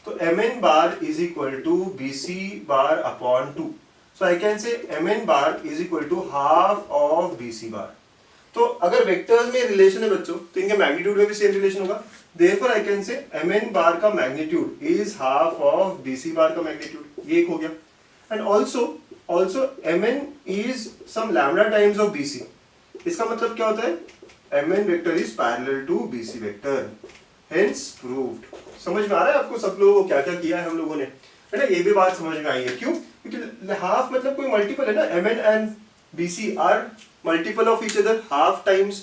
Speaker 1: तो MN bar is equal to BC bar upon 2। So I can say MN bar is equal to half of BC bar. तो अगर vectors में relation है बच्चों, तो इनके मैग्नीट्यूड में भी सेम रिलेशन होगा। Therefore I can say MN bar का magnitude is half of BC bar का मैग्नीट्यूड, ये एक हो गया। And also MN is some lambda times of BC। इसका मतलब क्या होता है, MN vector is parallel to BC vector, hence proved. समझ में आ रहा है आपको सब लोगों को क्या क्या किया है हम लोगों ने, है ना। ये भी बात समझ में आई है, क्यों, क्योंकि हाफ मतलब कोई मल्टीपल है ना, MN and BC are multiple of each other half times.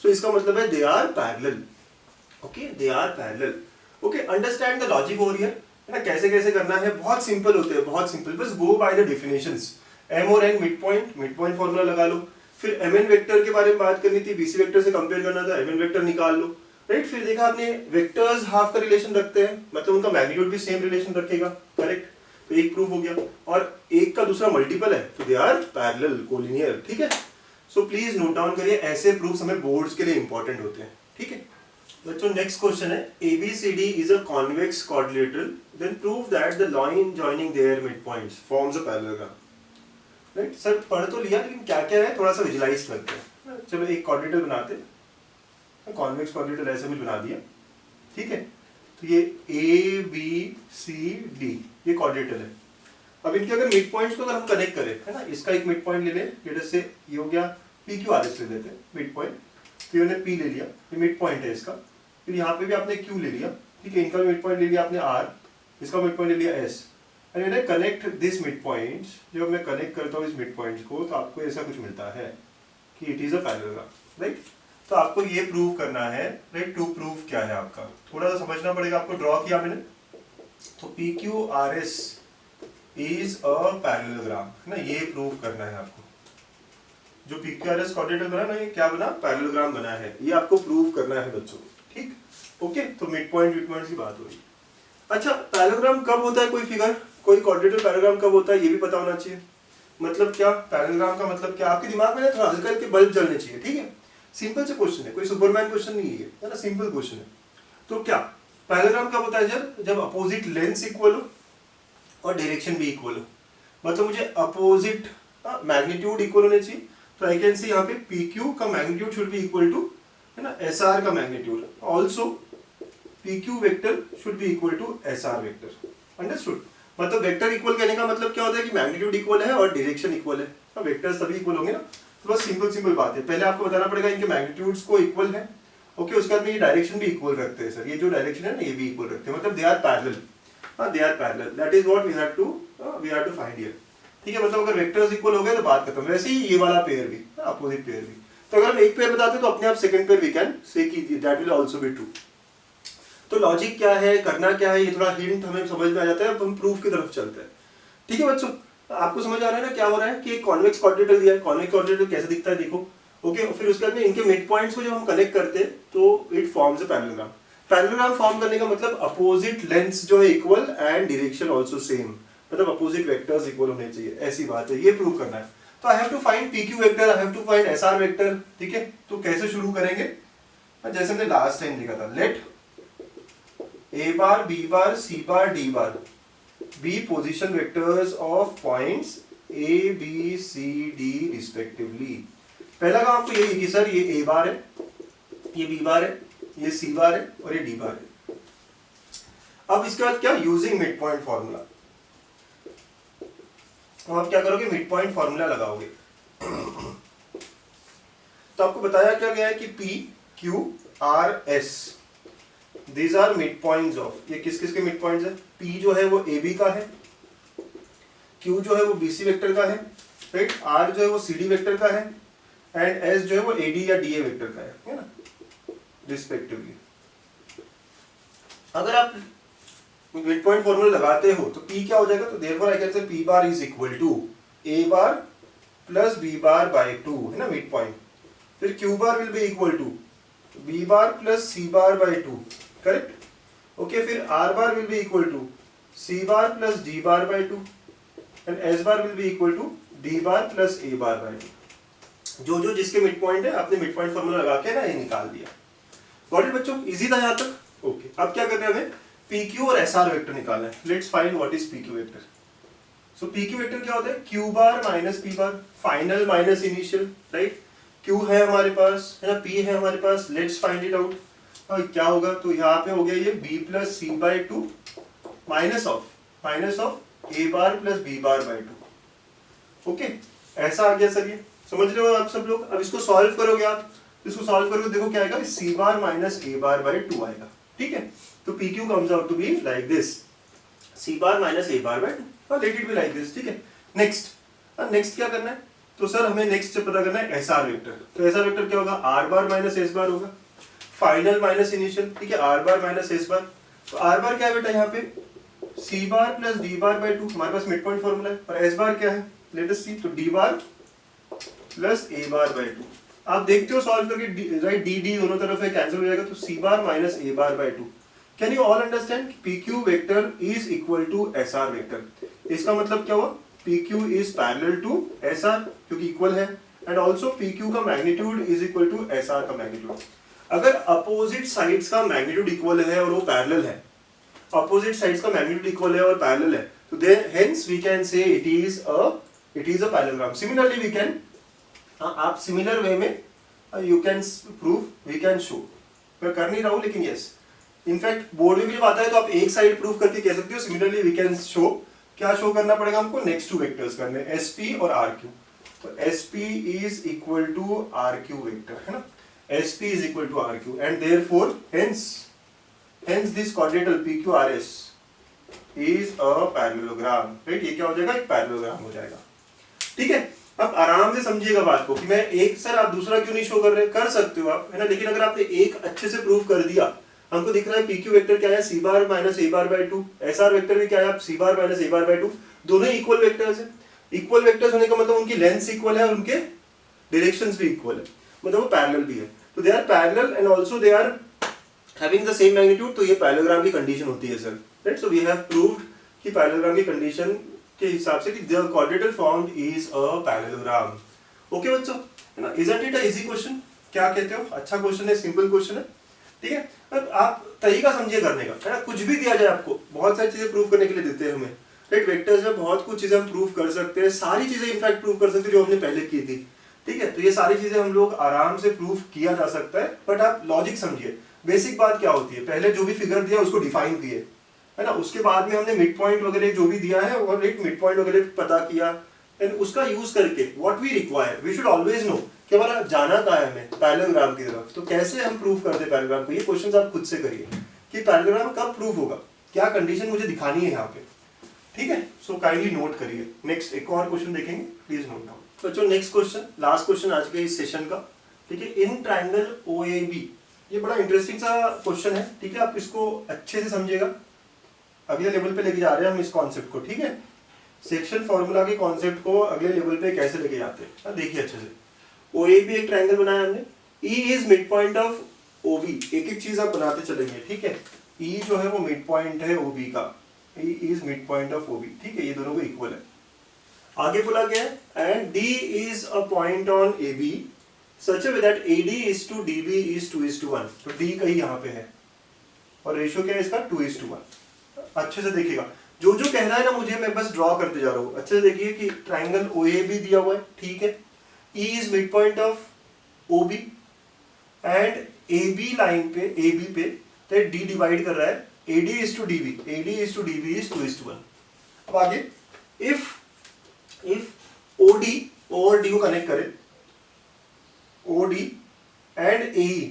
Speaker 1: So इसका मतलब है they are parallel, okay, they are parallel, okay. Understand the logic over here, है ना। कैसे कैसे करना है, बहुत सिंपल होते हैं, बहुत सिंपल। बस गो बाय द डेफिनेशंस। M और N मिड पॉइंट फॉर्मूला लगा लो। फिर MN वेक्टर के बारे में बात करनी थी, BC वेक्टर से कंपेयर करना था, MN वेक्टर निकाल लो, राइट। फिर देखा आपने वेक्टर्स हाफ का रिलेशन रखते हैं, मतलब उनका मैग्नीट्यूड भी सेम रिलेशन रखेगा, करेक्ट। तो एक प्रूफ हो गया, और एक का दूसरा मल्टीपल है, तो दे आर पैरेलल, कोलिनियर, ठीक है। सो प्लीज नोट डाउन करिए, ऐसे प्रूफ्स हमें बोर्ड्स के लिए इंपॉर्टेंट होते हैं, ठीक है बच्चों। नेक्स्ट क्वेश्चन है, ABCD is a convex quadrilateral, then prove that the line joining their mid points forms a parallelogram, right. Sir पढ़ तो लिया, लेकिन क्या क्या है थोड़ा सा विजुलाइज करते हैं। चलो एक क्वाड्रिलेटरल बनाते हैं, कॉन्वेक्स क्वाड्रिलेटरल ऐसे कुछ बना दिया, ठीक है। तो ये ABCD ये क्वाड्रिलेटरल है। अब इनके अगर मिड पॉइंट्स को अगर हम कनेक्ट करें, है ना, इसका एक मिड पॉइंट ले लें, लेट अस से ये हो गया PQRS ले लेते हैं मिड पॉइंट। तो हमने P ले लिया, ये मिड पॉइंट है इसका। फिर यहाँ पे भी आपने Q ले लिया, ठीक है। इनका मिड पॉइंट ले लिया आपने R, इसका मिड पॉइंट ले लिया S। And when I connect this mid point, जब मैं कनेक्ट करता हूँ इस मिड पॉइंट को तो आपको ऐसा कुछ मिलता है कि it is a parallelogram, right. तो आपको ये प्रूव करना है, राइट। टू प्रूव क्या है आपका थोड़ा सा समझना पड़ेगा आपको। ड्रॉ किया मैंने, तो P Q R S is a parallelogram, है ना, ये प्रूव करना है आपको। जो P Q R S coordinator बना ना, ये क्या बना, पैरेललोग्राम बना है, ये आपको प्रूव करना है बच्चों, ठीक। ओके, तो मिड पॉइंट की बात हो रही। अच्छा, पैरेललोग्राम कब होता है कोई फिगर, कोई कोऑर्डिनेटर पैरेललोग्राम कब होता है ये भी पता होना चाहिए। मतलब क्या, पैरेललोग्राम का मतलब क्या, आपके दिमाग में ना थोड़ा हल्का हल्के बल्ब जलने चाहिए, ठीक है। सिंपल से क्वेश्चन है, कोई सुपरमैन क्वेश्चन नहीं है ना, सिंपल क्वेश्चन है। तो क्या पैरेललोग्राम कब होता है, जब अपोजिट लेंथ्स इक्वल हो और डायरेक्शन भी इक्वल हो। मतलब मुझे अपोजिट मैग्नीट्यूड इक्वल होने चाहिए, तो आई कैन सी यहाँ पे पी क्यू का magnitude should be equal to, है ना, एस आर का magnitude. Also P Q vector should be equal to S R vector. Understood. मतलब वेक्टर इक्वल कहने का मतलब क्या होता है कि मैग्नीट्यूड इक्वल है और डायरेक्शन इक्वल है। वेक्टर सभी इक्वल होंगे ना, तो बस सिंपल बात है। पहले आपको बताना पड़ेगा इनके मैग्नीट्यूड्स को इक्वल है, ओके। उसके बाद में ये डायरेक्शन भी इक्वल रखते हैं सर, ये जो डायरेक्शन है ना ये भी इक्वल रखते हैं, मतलब they are parallel. They are parallel, that is what we have to find here, ठीक है। मतलब अगर वेक्टर्स इक्वल हो गए तो बात खत्म। वैसे ही ये वाला पेयर भी, अपोजिट पेयर भी, तो अगर हम एक पेयर बताते हैं तो अपने आप सेकंड पेयर वी कैन से कि that will also be true. तो लॉजिक क्या है, करना क्या है, ये थोड़ा हिंट हमें समझ में आ जाता है। अब हम प्रूफ की तरफ चलते हैं, ठीक है बच्चों। आपको समझ आ रहा है ना क्या हो रहा है कि एक कॉन्वेक्स कोऑर्डिनेटर दिया है। कॉन्वेक्स कोऑर्डिनेटर कैसे दिखता है देखो, ओके। फिर उसके बाद में इनके मिड पॉइंट्स को जब हम कनेक्ट करते हैं तो it forms a parallelogram. Parallelogram form करने का मतलब अपोजिट लेंथ्स जो है equal and direction also same, मतलब अपोजिट वेक्टर्स इक्वल होने चाहिए, ऐसी बात है। ये प्रूव करना है। तो I have to find P Q vector, I have to find S R vector, ठीक है। तो कैसे शुरू करेंगे, जैसे हमने लास्ट टाइम देखा था, late a bar, b bar, c bar, d bar be position vectors of points a, b, c, d respectively। पहला काम आपको यही है कि सर ये a बार है, ये b बार है, ये c बार है और ये d बार है। अब इसके बाद क्या, यूजिंग मिड पॉइंट फॉर्मूला। तो आप क्या करोगे, मिड पॉइंट फॉर्मूला लगाओगे। तो आपको बताया क्या गया है कि p, q, r, s These are midpoints of, ये किस किस के मिड पॉइंट्स है। P जो है वो AB का है, Q जो है वो BC वेक्टर का है, राइट। R जो है वो CD वेक्टर का है एंड S जो है वो AD या DA वेक्टर का है ना, रिस्पेक्टिवली। अगर आप मिड पॉइंट फॉर्मूला लगाते हो तो P क्या हो जाएगा, तो therefore I can say P bar is equal to A bar plus B bar by 2, है ना, मिड पॉइंट। फिर Q bar will be equal to B bar plus C bar by 2, correct, okay. फिर R bar will be equal to C bar plus D bar by 2 and S bar will be equal to D bar plus A bar by 2। जो जो जिसके mid point है आपने mid point formula लगा के ना ये निकाल दिया। गॉट इट बच्चों, इजी था यहाँ तक, ओके। अब क्या करना है हमें, PQ और SR वेक्टर निकालना है। Let's find what is PQ vector. So PQ vector क्या होता है, Q bar minus P bar, final minus initial, right. Q है हमारे पास, है ना, P है हमारे पास, लेट्स फाइंड इट आउट। क्या होगा, तो यहाँ पे हो गया ये b plus C by 2 minus of a bar plus b bar by 2, okay. ऐसा आ गया सर, ये समझ रहे हो आप सब लोग। अब इसको सॉल्व करोगे आप, इसको सॉल्व करोगे देखो क्या आएगा, c bar minus a bar by 2 आएगा, ठीक है। तो PQ comes out to be like this, c bar minus a bar by 2, और let it be like this, ठीक है। नेक्स्ट क्या करना है, तो सर हमें नेक्स्ट पता करना है SR वेक्टर। तो SR वेक्टर क्या होगा, r बार माइनस s बार होगा, फाइनल माइनस इनिशियल, ठीक है, r बार माइनस s बार। तो r बार क्या है बेटा यहाँ पे, c bar plus d bar by 2, हमारे पास मिड पॉइंट फॉर्मूला है। और s बार क्या है, लेट अस सी, तो d bar plus a bar by 2। आप देखते हो सॉल्व करके, राइट, d दोनों तरफ है, कैंसिल हो जाएगा, तो c bar minus a bar by 2। Can you all understand, PQ vector is equal to SR vector. इसका मतलब क्या हुआ, PQ is parallel to SR क्योंकि इक्वल है, एंड ऑल्सो PQ का magnitude is equal to SR का magnitude. अगर opposite sides का मैग्नीट्यूड इक्वल है और वो पैरेलल है, अपोजिट साइड्स का मैग्नीट्यूड इक्वल है और पैरेलल है, तो देन हेंस वी कैन से it is a parallelogram. Similarly we can, आप सिमिलर वे में you can prove, we can show. मैं कर नहीं रहा हूं लेकिन यस, इनफैक्ट बोर्ड में भी जब आता है तो आप एक साइड प्रूव करके कह सकते हो सिमिलरली वी कैन शो। क्या शो करना पड़ेगा हमको, नेक्स्ट टू वेक्टर्स करने, SP और RQ। तो SP is equal to RQ vector, है ना, SP is equal to RQ and therefore hence this quadrilateral PQRS is a parallelogram, right. ये क्या हो जाएगा, एक पैरेललोग्राम हो जाएगा, ठीक है। अब आराम से समझिएगा बात को कि मैं एक सर आप दूसरा क्यों नहीं शो कर रहे, कर सकते हो आप, है ना, लेकिन अगर आपने एक अच्छे से प्रूव कर दिया, हमको दिख रहा है PQ वेक्टर क्या है, C bar minus A bar by 2, SR vector भी क्या है, C bar minus A bar by 2, दोनों इक्वल वेक्टर्स है। इक्वल वेक्टर्स होने का मतलब उनकी लेंथ इक्वल है और उनके डायरेक्शंस भी इक्वल है, मतलब वो पैरेलल भी है, तो they are parallel and also they are having the same magnitude, तो ये पैरेललोग्राम की कंडीशन होती है sir, right. So we have proved कि पैरेललोग्राम की कंडीशन के हिसाब से कि the quadrilateral formed is a parallelogram. Okay बच्चों, है ना, isn't it a easy question, क्या कहते हो, अच्छा क्वेश्चन है, सिंपल क्वेश्चन है, ठीक है। अब आप तरीका समझिए करने का, है ना, कुछ भी दिया जाए आपको, बहुत सारी चीजें प्रूव करने के लिए देते हैं हमें, राइट। वेक्टर्स में बहुत कुछ चीजें हम प्रूव कर सकते हैं, सारी चीजें इनफैक्ट प्रूव कर सकते हैं जो हमने पहले की थी, ठीक है। तो ये सारी चीजें हम लोग आराम से प्रूव किया जा सकता है, बट आप लॉजिक समझिए। बेसिक बात क्या होती है, पहले जो भी फिगर दिया उसको डिफाइन किए, है ना, उसके बाद में हमने मिड पॉइंट वगैरह जो भी दिया है और एक मिड पॉइंट वगैरह पता किया, एंड उसका यूज करके what we require, we should always know कि हमारा जाना कहाँ है हमें, पैरेललोग्राम की तरफ। तो कैसे हम प्रूव करते हैं पैरेललोग्राम को, ये क्वेश्चंस आप खुद से करिए कि पैरेललोग्राम कब प्रूव होगा, क्या कंडीशन मुझे दिखानी है यहाँ पे, ठीक है। सो काइंडली नोट करिए। नेक्स्ट एक और क्वेश्चन देखेंगे, प्लीज नोट डाउन। बच्चों नेक्स्ट क्वेश्चन, लास्ट क्वेश्चन आज के इस सेशन का, ठीक है। इन ट्रायंगल OAB, ये बड़ा इंटरेस्टिंग सा क्वेश्चन है, ठीक है। आप इसको अच्छे से समझिएगा, अगले लेवल पे लेके जा रहे हैं हम इस कॉन्सेप्ट को, ठीक है। सेक्शन फॉर्मूला के कॉन्सेप्ट को अगले लेवल पे कैसे लेके जाते हैं, देखिए अच्छे से। OAB एक ट्रायंगल बनाया हमने, E is mid point of OB, एक एक चीज आप बनाते चलेंगे, ठीक है। E जो है वो मिड पॉइंट है OB का, E is mid point of OB, ठीक है, ये दोनों को इक्वल है। आगे बोला गया है and D is a point on AB such a that AD is to DB is 2:1, तो D कहीं यहाँ पे है और रेशियो क्या है इसका 2:1। अच्छे से देखिएगा, जो जो कह रहा है ना मुझे, मैं बस ड्रॉ करते जा रहा हूँ। अच्छे से देखिए कि ट्रायंगल OAB दिया हुआ है, ठीक है। E is mid point of OB and AB line पे, AB पे तो D डिवाइड कर रहा है AD is to DB, AD is to DB is 2:1। अब आगे इफ OD और D को कनेक्ट करें, OD and AE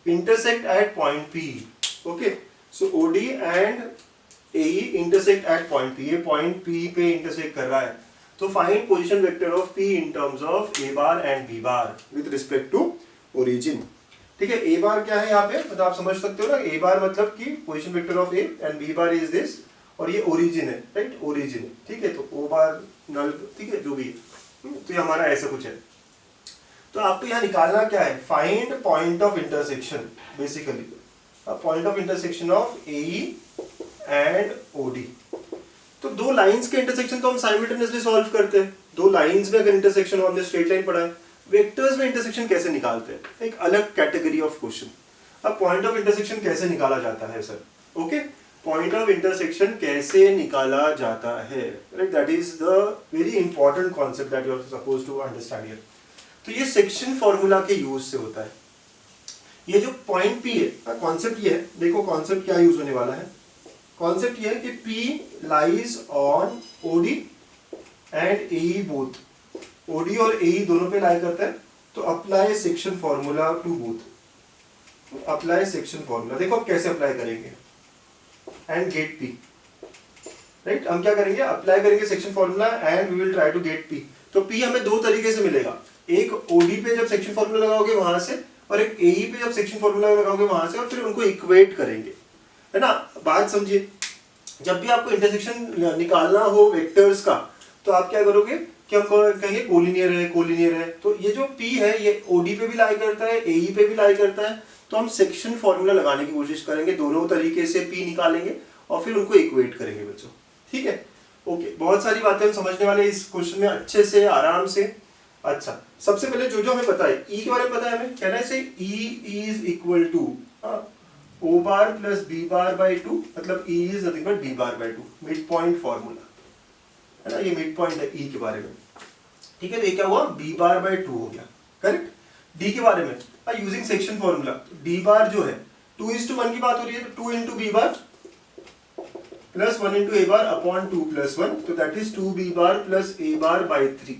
Speaker 1: intersect at point P, okay, so OD and AE intersect at point P, ये point P पे intersect कर रहा है, तो find position vector of P in terms of A bar and B bar with respect to origin, ठीक है। A bar क्या है यहाँ पे, मतलब आप समझ सकते हो ना, A bar मतलब कि position vector of A and B bar is this, और ये origin है, राइट, origin है, ठीक है। तो O bar null, ठीक है, जो भी है, तो ये हमारा ऐसा कुछ है। तो आपको यहाँ निकालना क्या है, find point of intersection, basically point of intersection of AE and OD। तो दो लाइंस के इंटरसेक्शन तो हम साइमल्टेनियसली सॉल्व करते हैं, दो लाइंस में अगर इंटरसेक्शन हो, हमने स्ट्रेट लाइन पढ़ा है, वेक्टर्स में इंटरसेक्शन कैसे निकालते हैं, एक अलग कैटेगरी ऑफ क्वेश्चन। अब पॉइंट ऑफ इंटरसेक्शन कैसे निकाला जाता है sir, okay, point of intersection कैसे निकाला जाता है, right, that is the very important concept that you are supposed to understand here. तो ये सेक्शन फॉर्मूला के यूज से होता है। ये जो पॉइंट P है, कॉन्सेप्ट ये है, देखो कॉन्सेप्ट क्या यूज होने वाला है, कॉन्सेप्ट ये है कि P lies on OD and AE both, OD और AE दोनों पे लाई करता है, तो apply section formula to both, apply section formula, देखो अब कैसे अप्लाई करेंगे, एंड गेट P, राइट। हम क्या करेंगे, अप्लाई करेंगे section formula and we will try to get P। तो P हमें दो तरीके से मिलेगा, एक OD पे जब सेक्शन फॉर्मूला लगाओगे वहां से, और एक AE पे जब सेक्शन फॉर्मूला लगाओगे वहां से, और फिर उनको इक्वेट करेंगे, है ना। बात समझिए, जब भी आपको इंटरसेक्शन निकालना हो वेक्टर्स का, तो आप क्या करोगे कि हम कहेंगे कोलिनियर है, कोलिनियर है। तो ये जो P है ये OD पे भी लाई करता है, AE पे भी लाई करता है, तो हम सेक्शन फॉर्मूला लगाने की कोशिश करेंगे, दोनों तरीके से P निकालेंगे और फिर उनको इक्वेट करेंगे बच्चों, ठीक है। ओके, बहुत सारी बातें हम समझने वाले इस क्वेश्चन में, अच्छे से आराम से। अच्छा, सबसे पहले जो जो हमें पता है, E के बारे में पता है हमें, कहना है से E is equal to O bar plus B bar by 2, मतलब E is nothing but B bar by 2, mid point formula, है ना, ये मिड पॉइंट है E के बारे में, ठीक है। तो ये क्या हुआ, B बार बाय 2 हो गया, करेक्ट। D के बारे में यूजिंग सेक्शन फॉर्मूला, D बार जो है 2:1 की बात हो रही है, तो 2 into B bar plus 1 into A bar upon 2 + 1, तो that is 2B bar plus A bar by 3,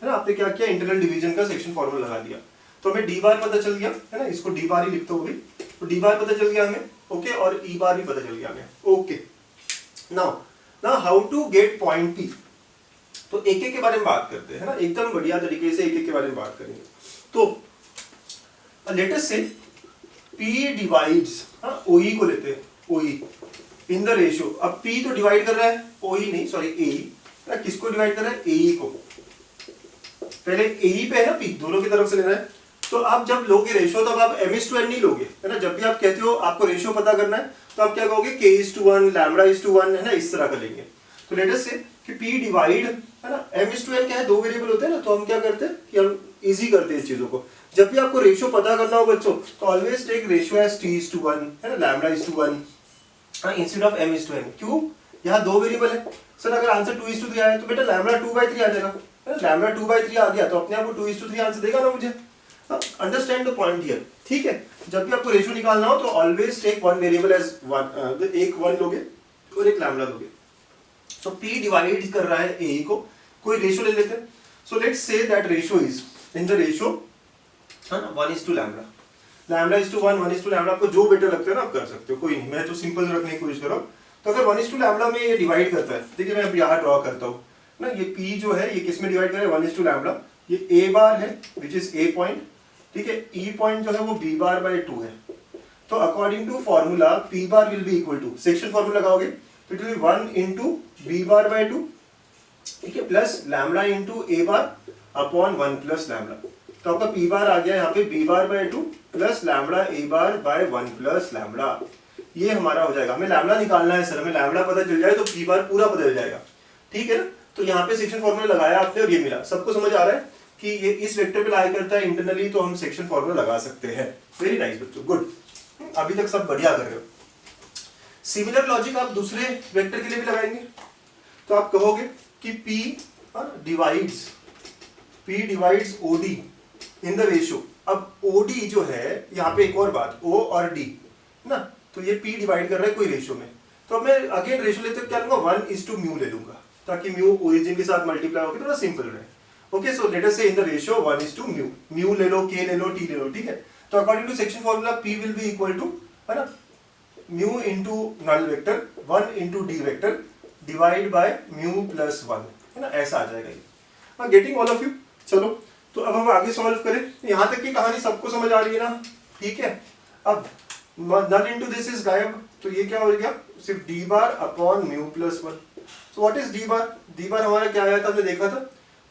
Speaker 1: है ना। आपने क्या किया, इंटरनल डिवीजन का सेक्शन फॉर्मूला लगा दिया, तो हमें D बार पता चल गया, है ना, इसको D बार ही लिखते हो भी, तो डी बार पता चल गया हमें, ओके, और ई बार भी पता चल गया हमें, okay. Now how to get point P, तो एक एक के बारे में बात करते हैं ना, एकदम बढ़िया तरीके से एक एक के बारे में बात करेंगे। तो लेट अस से P डिवाइड्स, OE को लेते हैं, OE इन द रेशियो। अब P तो डिवाइड कर रहा है OE नहीं, सॉरी AE, किसको डिवाइड कर रहा है, AE को। पहले AE पे है ना P, दोनों की तरफ से लेना है। तो आप जब लोगे रेशियो तब आप m/n नहीं लोगे, है ना। जब भी आप कहते हो आपको रेशियो पता करना है तो आप क्या कहोगे, k/1, λ/1, है ना, इस तरह का लेंगे। तो लेट अस से कि P डिवाइड, है ना, m/n क्या है, दो वेरिएबल होते हैं ना, तो हम क्या करते हैं कि हम इजी करते हैं इस चीजों को। जब भी आपको रेशियो पता करना हो बच्चों, तो always take ratio as t/1, है ना, λ/1 इंस्टेड ऑफ m/n। क्यों, यहाँ दो वेरिएबल है सर, अगर आंसर 2:3 आया तो बेटा λ/2/3 आ जाएगा, λ/2/3 आ गया तो अपने आप को 2:3 आंसर देगा ना मुझे। अंडरस्टैंड द पॉइंट हियर, ठीक है। जब भी आपको रेशियो निकालना हो तो always take one variable as one, एक 1 लोगे और एक लैम्बडा लोगे। तो P डिवाइड कर रहा है AE को, कोई रेशियो ले लेते हैं। So let's say that ratio is in the ratio, है ना, 1:λ, λ/1, 1:λ, आपको जो बेटर लगता है ना आप कर सकते हो, कोई नहीं, मैं तो सिंपल रखने की कोशिश कर रहा हूँ। तो अगर 1:λ में ये डिवाइड करता है, देखिए मैं अब यहाँ ड्रॉ करता हूँ ना, ये P जो है ये किस में डिवाइड कर रहा है, 1:λ, ये A बार है विच इज A पॉइंट, ठीक है, E पॉइंट जो है वो B बार/2 है। तो according to formula P bar will be equal to, section formula लगाओगे तो it will be 1 into B bar, ठीक है, plus lambda into A bar upon 1 plus lambda. तो आपका P बार आ गया यहाँ पे B bar plus lambda A bar plus lambda. ये हमारा हो जाएगा, हमें लैम्बडा निकालना है सर, हमें लैम्बडा पता चल जाए तो P बार पूरा पता चल जाएगा, ठीक है ना। तो यहाँ पे सेक्शन फॉर्मूला लगाया आपने और ये मिला, सबको समझ आ रहा है कि ये इस वेक्टर पे लाई करता है इंटरनली, तो हम सेक्शन फॉर्मूला लगा सकते हैं। वेरी नाइस बच्चों, गुड, अभी तक सब बढ़िया कर रहे हो। सिमिलर लॉजिक आप दूसरे वेक्टर के लिए भी लगाएंगे, तो आप कहोगे कि P divides OD in the ratio. अब OD जो है यहाँ पे एक और बात, O और D ना, तो ये P डिवाइड कर रहा है कोई रेशियो में, तो अब मैं अगेन रेशियो लेते क्या लूंगा, 1:μ ले लूंगा, ताकि म्यू ओरिजिन के साथ मल्टीप्लाई होकर थोड़ा सिंपल रहे। ओके, सो लेट अस से इन द रेशियो 1:μ, म्यू ले लो, k ले लो, t ले लो, ठीक है। तो according to section formula P will be equal to, है ना, mu into null vector 1 into d vector divide by mu plus 1, है ना, ऐसा आ जाएगा ये। Getting all of you. चलो तो अब हम आगे सॉल्व करें, यहां तक की कहानी सबको समझ आ रही है ना, ठीक है। अब नल इनटू दिस इज गायब, तो ये क्या हो गया, सिर्फ d bar upon mu plus 1। So what is d bar, d bar हमारा क्या आया था, हमने देखा था,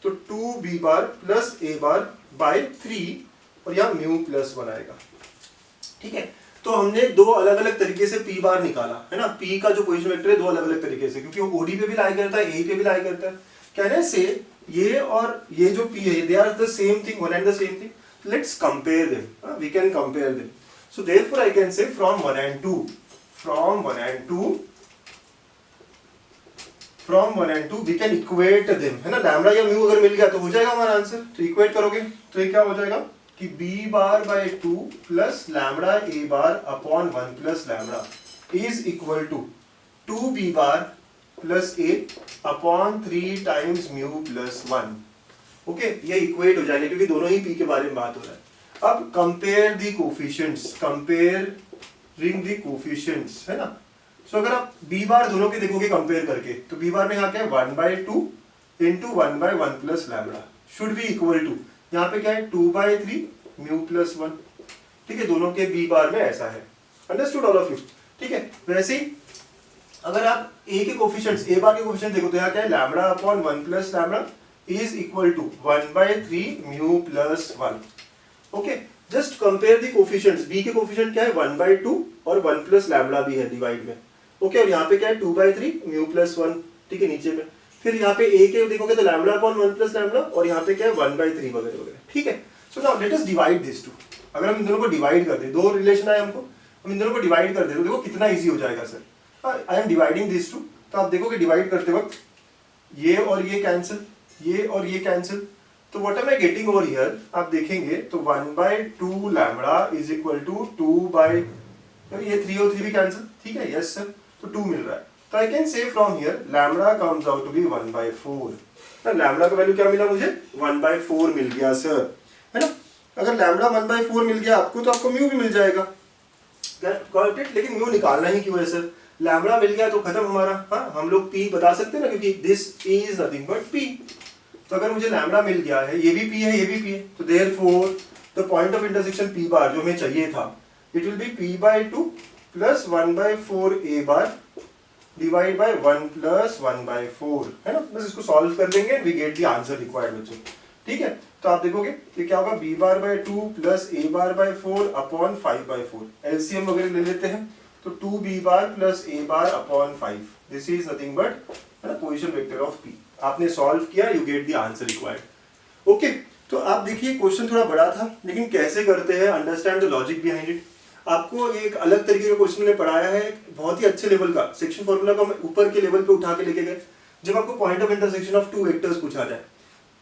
Speaker 1: तो 2b bar plus a bar by 3 और यहाँ म्यू प्लस 1 आएगा, ठीक है। तो हमने दो अलग अलग तरीके से P बार निकाला, है ना। P का जो पोजीशन वेक्टर है दो अलग अलग तरीके से, क्योंकि वो OD पे भी लाई करता है, A पे भी लाई करता है। कहने से ये और ये जो P है, they are the same thing, one and the same thing. Let's compare them, we can compare them. So therefore I can say from 1 and 2, from 1 and 2 we can equate them, है ना। Lambda या mu अगर मिल गया तो हो जाएगा हमारा answer. तो इक्वेट करोगे तो ये क्या हो जाएगा कि b bar by 2 plus lambda a bar upon 1 plus lambda is equal to 2b bar plus a upon 3 times mu plus 1। Okay, ये इक्वेट हो जाएंगे क्योंकि दोनों ही p के बारे में बात हो रहा है। अब compare the coefficients, comparing the coefficients, है ना। सो अगर आप b बार दोनों के देखोगे कंपेयर करके, तो b बार में यहाँ क्या है, 1/2 into 1/1 plus lambda should be equal to, यहाँ पे क्या है 2/3 म्यू प्लस 1, ठीक है। दोनों के b बार में ऐसा है। अंडरस्टूड ऑल ऑफ यू, ठीक है। वैसे ही अगर आप a के कोफिशिएंट्स, a बार के कोफिशिएंट देखो तो यहाँ क्या है, lambda upon 1 plus lambda is equal to 1/3 mu plus 1। Okay, just compare the coefficients. b के कोफिशिएंट क्या है, 1/2 और 1 प्लस लैम्बडा भी है डिवाइड में। ओके, और यहाँ पे क्या है 2/3 म्यू प्लस 1, ठीक है, नीचे में। फिर यहाँ पे a के देखोगे तो लैम्बडा अपॉन 1 प्लस लैम्बडा, और यहाँ पे क्या है 1/3 वगैरह वगैरह, ठीक है। So now let us divide this two. अगर हम इन दोनों को डिवाइड कर दें, दो रिलेशन आए हमको, हम इन दोनों को डिवाइड कर दें तो देखो कितना इजी हो जाएगा sir. I am dividing this two, तो आप देखोगे डिवाइड करते वक्त ये और ये कैंसिल, ये और ये कैंसिल, तो what am I getting over here, आप देखेंगे तो 1/2 लैम्बडा इज इक्वल टू 2 ये 3 और 3 भी कैंसिल, ठीक है, यस सर, तो 2 मिल रहा है। तो I can say from here lambda comes out to be 1/4। ना लैम्बडा का वैल्यू क्या मिला मुझे, 1/4 मिल गया सर, है ना। अगर लैम्बडा 1/4 मिल गया आपको तो आपको म्यू भी मिल जाएगा। Got it. लेकिन म्यू निकालना ही क्यों है सर, लैम्बडा मिल गया तो खत्म हमारा। हाँ, हम लोग पी बता सकते हैं ना, क्योंकि this is nothing but P. तो अगर मुझे लैम्बडा मिल गया है, ये भी पी है, ये भी पी है, तो therefore the point of intersection P bar जो हमें चाहिए था, it will be P by 2 plus 1/4 A bar divide by 1 plus 1/4, है ना। बस इसको सॉल्व कर देंगे, we get the answer required बच्चों। ठीक है, तो आप देखोगे ये क्या होगा, b bar by 2 plus a bar by 4 upon 5/4। LCM वगैरह ले लेते हैं, तो 2b bar plus a bar upon 5, this is nothing but, है ना, पोजीशन वेक्टर ऑफ p। आपने सॉल्व किया, you get the answer required. Okay, तो आप देखिए क्वेश्चन थोड़ा बड़ा था, लेकिन कैसे करते हैं, understand the logic behind it. आपको एक अलग तरीके का क्वेश्चन मैंने पढ़ाया है, बहुत ही अच्छे लेवल का, सेक्शन फॉर्मूला को हम ऊपर के लेवल पे उठा के लेके गए। जब आपको point of intersection of two vectors पूछा जाए,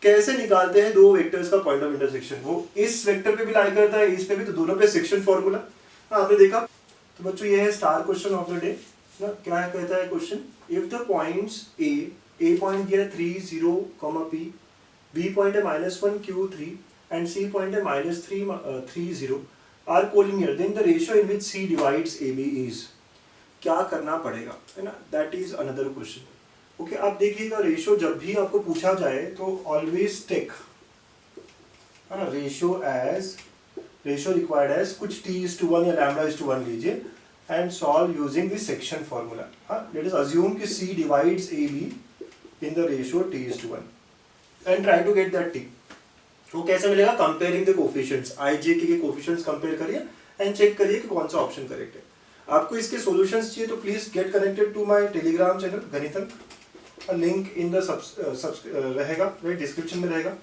Speaker 1: कैसे निकालते हैं दो वेक्टर्स का पॉइंट ऑफ इंटरसेक्शन, वो इस वेक्टर पे भी लाई करता है, इस पे भी, तो दोनों पे सेक्शन फॉर्मूला। आपने देखा, तो बच्चों ये है star question of the day ना। क्या है, कहता है question, if the points A point दिया है 3 0, p, बी पॉइंट है -1 Q3 एंड सी पॉइंट है -3 0 are collinear, then the ratio in which C divides A B is. क्या करना पड़ेगा, है ना, that is another question. Okay, आप देखिएगा रेशियो जब भी आपको पूछा जाए तो always take ratio required as कुछ t:1 या λ:1 लीजिए and solve using the section formula. हाँ, लेट अस अज्यूम कि c divides a b in the ratio t:1 and try to get that t। वो कैसे मिलेगा, comparing the coefficients, i j के coefficients compare करिए and check करिए कि कौन सा ऑप्शन करेक्ट है। आपको इसके सॉल्यूशंस चाहिए तो please get connected to my Telegram channel Ganitank, link in the रहेगा, राइट, डिस्क्रिप्शन में रहेगा।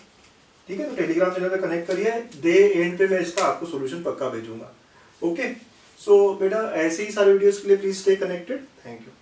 Speaker 1: ठीक है, तो टेलीग्राम चैनल पे कनेक्ट करिए, डे एंड पे मैं इसका आपको सॉल्यूशन पक्का भेजूंगा। ओके, सो बेटा ऐसे ही सारे वीडियोस के लिए please stay connected. Thank you.